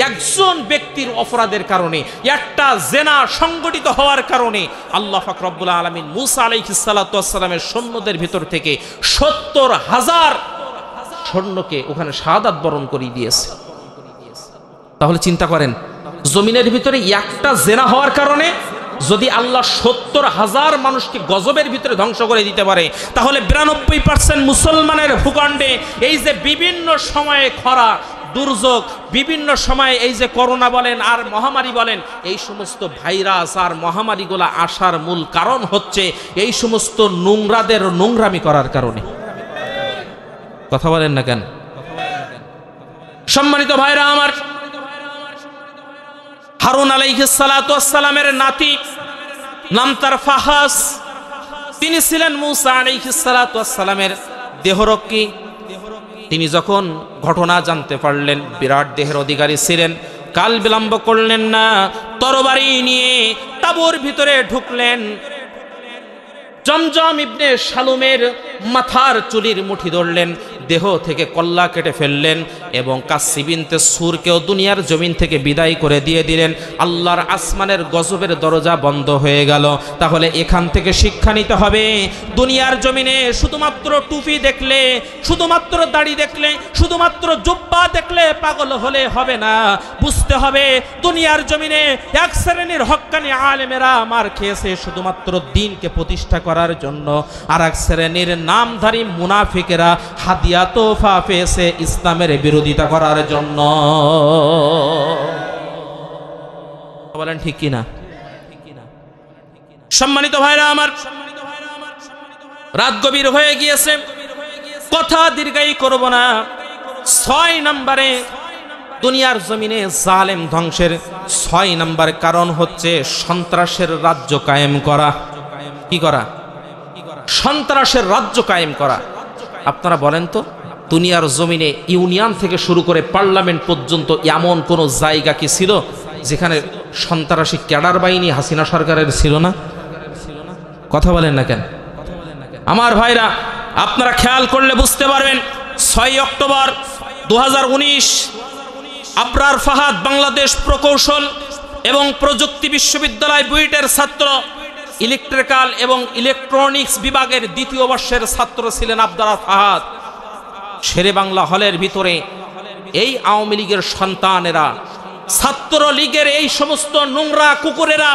একজন ব্যক্তির অপরাধের কারণে, একটা জেনা সংগঠিত হওয়ার কারণে আল্লাহ পাক রব্বুল আলামিন মুসা আলাইহিস সালাতু ওয়াস সালামের সৈন্যদের ভিতর থেকে ৭০,০০০ সৈন্যকে ওখানে শাহাদাত বরণ করিয়ে দিয়েছে। তাহলে চিন্তা করেন, জমিনের ভিতরে একটা জেনা হওয়ার কারণে যদি আল্লাহ ৭০,০০০ মানুষকে গজবের ভিতরে ধ্বংস করে দিতে পারে, তাহলে ৯২% মুসলমানের ভূখণ্ডে এই যে বিভিন্ন সময়ে খরা, দুর্যোগ, বিভিন্ন সময়ে এই যে করোনা বলেন আর মহামারী বলেন, এই সমস্ত ভাইরাস আর মহামারীগুলো আসার মূল কারণ হচ্ছে এই সমস্ত নোংরাদের নোংরামি করার কারণে। কথা বলেন না কেন? সম্মানিত ভাইরা আমার, হারুন আলাইহিস সালাতু ওয়াস সালামের নাতি, নাম তার ফাহাস, তিনি ছিলেন মুসা আলাইহিস সালাতু ওয়াস সালামের দেহরক্ষী। তিনি যখন ঘটনা জানতে পারলেন, বিরাট দেহের অধিকারী ছিলেন, কাল বিলম্ব করলেন না, তরবারি নিয়ে তাঁবুর ভিতরে ঢুকলেন। জমজম ইবনে শালুমের মাথার চুলির মুঠি ধরলেন, দেহ থেকে কল্লা কেটে ফেললেন এবং কাসসি বিনতে সুরকেও দুনিয়ার জমিন থেকে বিদায় করে দিয়ে দিলেন। আল্লাহর আসমানের গজবের দরজা বন্ধ হয়ে গেল। তাহলে এখান থেকে শিক্ষা নিতে হবে, দুনিয়ার জমিনে শুধুমাত্র টুপি দেখলে, শুধুমাত্র দাড়ি দেখলে, শুধুমাত্র জুব্বা দেখলে পাগল হলে হবে না। বুঝতে হবে দুনিয়ার জমিনে এক শ্রেণীর হক্কানি আলেমেরা মার খেয়েছে শুধুমাত্র দ্বীনকে প্রতিষ্ঠা করার জন্য, আর এক শ্রেণীর নামধারী মুনাফিকেরা হাদিয়া তোফা পেয়েছে ইসলামের বিরোধিতা করার জন্য। বলেন ঠিক কিনা? সম্মানিত ভাইরা আমার, রাত গভীর হয়ে গিয়েছে, কথা দীর্ঘায়ী করব না। 6 নম্বরে দুনিয়ার জমিনে জালেম ধ্বংসের 6 নম্বর কারণ হচ্ছে সন্ত্রাসের রাজ্য কায়েম করা। কি করা? সন্ত্রাসের রাজ্য কায়েম করা। আপনারা বলেন তো, দুনিয়ার জমিনে ইউনিয়ন থেকে শুরু করে পার্লামেন্ট পর্যন্ত এমন কোন জায়গা কি ছিল যেখানে সন্ত্রাসী ক্যাডার বাহিনী হাসিনা সরকারের ছিল না? কথা বলেন না কেন? আমার ভাইরা, আপনারা খেয়াল করলে বুঝতে পারবেন 6 অক্টোবর 2019 আবরার ফাহাদ বাংলাদেশ প্রকৌশল এবং প্রযুক্তি বিশ্ববিদ্যালয় বুয়েটের ছাত্র, ইলেকট্রিক্যাল এবং ইলেকট্রনিক্স বিভাগের 2য় বর্ষের ছাত্র ছিলেন আবরার ফাহাদ। শেরে বাংলা হলের ভিতরে এই আওয়ামী লীগের সন্তানেরা, ছাত্র লীগের এই সমস্ত নোংরা কুকুরেরা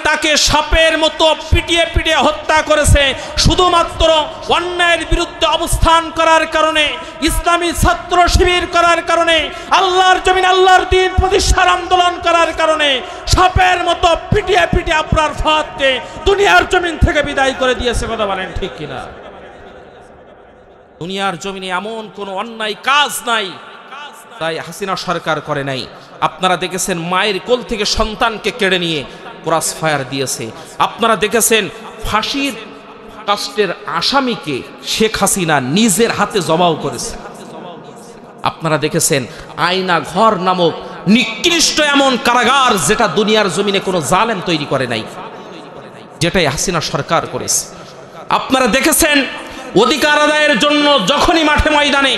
তাকে সাপের মতো পিটিয়ে পিটিয়ে হত্যা করেছে শুধুমাত্র অন্যায়ের বিরুদ্ধে অবস্থান করার কারণে, ইসলামী ছাত্র শিবির করার কারণে, আল্লাহর জমিন আল্লাহর দ্বীন প্রতিষ্ঠার আন্দোলন করার কারণে সাপের মতো পিটিয়ে পিটিয়ে আবরার ফাহাদকে দুনিয়ার জমিন থেকে বিদায় করে দিয়েছে। কথা বলেন ঠিক কিনা? দুনিয়ার জমিনে এমন কোনো অন্যায় কাজ নাই তাই হাসিনা সরকার করে নাই। আপনারা দেখেছেন মায়ের কোল থেকে সন্তানকে কেড়ে নিয়ে ক্রস ফায়ার দিয়েছে। আপনারা দেখেছেন ফাঁসির কাস্টের আসামিকে শেখ হাসিনা নিজের হাতে জবাও করেছে। আপনারা দেখেছেন আয়না ঘর নামক নিকৃষ্ট এমন কারাগার যেটা দুনিয়ার জমিনে কোনো জালেম তৈরি করে নাই, যেটাই হাসিনা সরকার করেছে। আপনারা দেখেছেন অধিকার আদায়ের জন্য যখনই মাঠে ময়দানে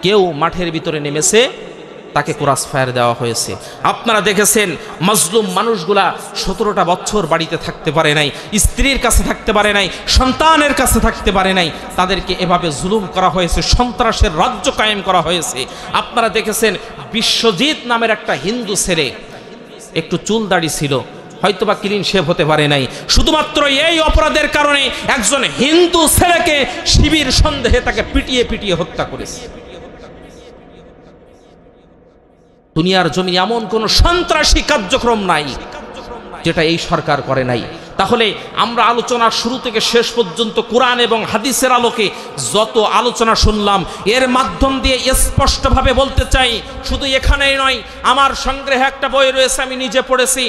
কেউ মাঠের ভিতরে নেমেছে তাকে ক্রস ফায়ার দেওয়া হয়েছে। আপনারা দেখেছেন মাজলুম মানুষগুলা 17টা বছর বাড়িতে থাকতে পারে নাই, স্ত্রীর কাছে থাকতে পারে নাই, সন্তানের কাছে থাকতে পারে নাই, তাদেরকে এভাবে জুলুম করা হয়েছে, সন্ত্রাসের রাজ্য কায়েম করা হয়েছে। আপনারা দেখেছেন বিশ্বজিৎ নামের একটা হিন্দু ছেলে, একটু চুল দাড়ি ছিল, হয়তোবা ক্লিন শেভ হতে পারে নাই, শুধুমাত্র এই অপরাধের কারণে একজন হিন্দু ছেলেকে শিবির সন্দেহে তাকে পিটিয়ে পিটিয়ে হত্যা করেছে। দুনিয়ার জমিনে এমন কোন সন্ত্রাসী কার্যক্রম নাই যেটা এই সরকার করে নাই। তাহলে আমরা আলোচনার শুরু থেকে শেষ পর্যন্ত কোরআন এবং হাদিসের আলোকে যত আলোচনা শুনলাম, এর মাধ্যম দিয়ে স্পষ্টভাবে বলতে চাই, শুধু এখানেই নয়, আমার সংগ্রহে একটা বই রয়েছে, আমি নিজে পড়েছি,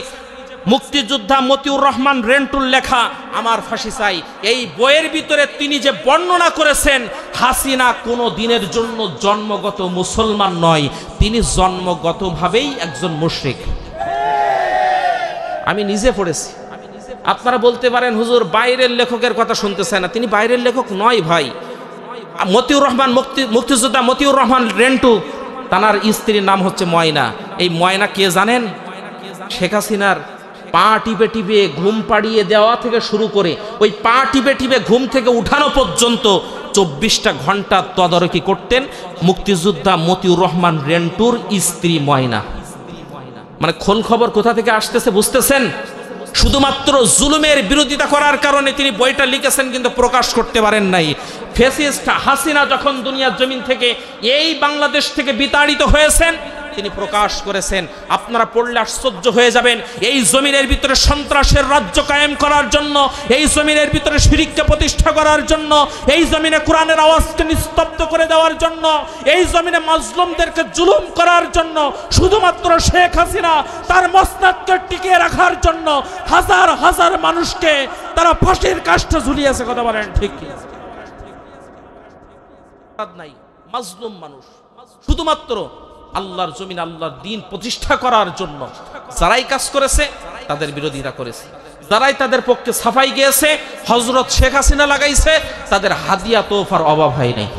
মুক্তিযোদ্ধা মতিউর রহমান রেন্টুর লেখা আমার ফাঁসি চাই। এই বইয়ের ভিতরে তিনি যে বর্ণনা করেছেন হাসিনা কোনো দিনের জন্য জন্মগত মুসলমান নয়, তিনি জন্মগতভাবেই একজন মুশরিক। আমি নিজে পড়েছি। আপনারা বলতে পারেন হুজুর বাইরের লেখকের কথা শুনতে চায় না, তিনি বাইরের লেখক নয় ভাই। মতিউর রহমান মুক্তিযোদ্ধা মতিউর রহমান রেন্টু, তার স্ত্রীর নাম হচ্ছে ময়না। এই ময়না কে জানেন? শেখ হাসিনার পা টিপে টিপে ঘুম পাড়িয়ে দেওয়া থেকে শুরু করে ওই পা টিপে টিপে ঘুম থেকে উঠানো পর্যন্ত 24টা ঘন্টা তদারকি করতেন মুক্তিযোদ্ধা মতিউর রহমান রেন্টুর স্ত্রী ময়না। মানে খোল খবর কোথা থেকে আসতেছে বুঝতেছেন? শুধুমাত্র জুলুমের বিরোধিতা করার কারণে তিনি বইটা লিখেছেন, কিন্তু প্রকাশ করতে পারেন নাই। ফ্যাসিস্ট হাসিনা যখন দুনিয়ার জমিন থেকে এই বাংলাদেশ থেকে বিতাড়িত হয়েছেন, তিনি প্রকাশ করেছেন। আপনারা পড়লে আশ্চর্য হয়ে যাবেন। এই জমিনের ভিতরে সন্ত্রাসের রাজ্য কায়েম করার জন্য, এই জমিনের ভিতরে শিরককে প্রতিষ্ঠা করার জন্য, এই জমিনে কোরআনের আওয়াজকে নিস্তব্ধ করে দেওয়ার জন্য, এই জমিনে মাজলুমদেরকে জুলুম করার জন্য, শুধুমাত্র শেখ হাসিনা তার মসনদকে টিকিয়ে রাখার জন্য হাজার হাজার মানুষকে তারা ফাঁসির কাষ্ঠে ঝুলিয়েছে। কথা বলেন ঠিক কি? নাই মাজলুম মানুষ, শুধুমাত্র আল্লাহর জমিন আল্লাহর দ্বীন প্রতিষ্ঠা করার জন্য যারাই কাজ করেছে তাদের বিরোধিতা করেছে, যারাই তাদের পক্ষে সাফাই গিয়েছে, হযরত শেখ হাসিনা লাগাইছে, তাদের হাদিয়া তোফার অভাব হয় নাই।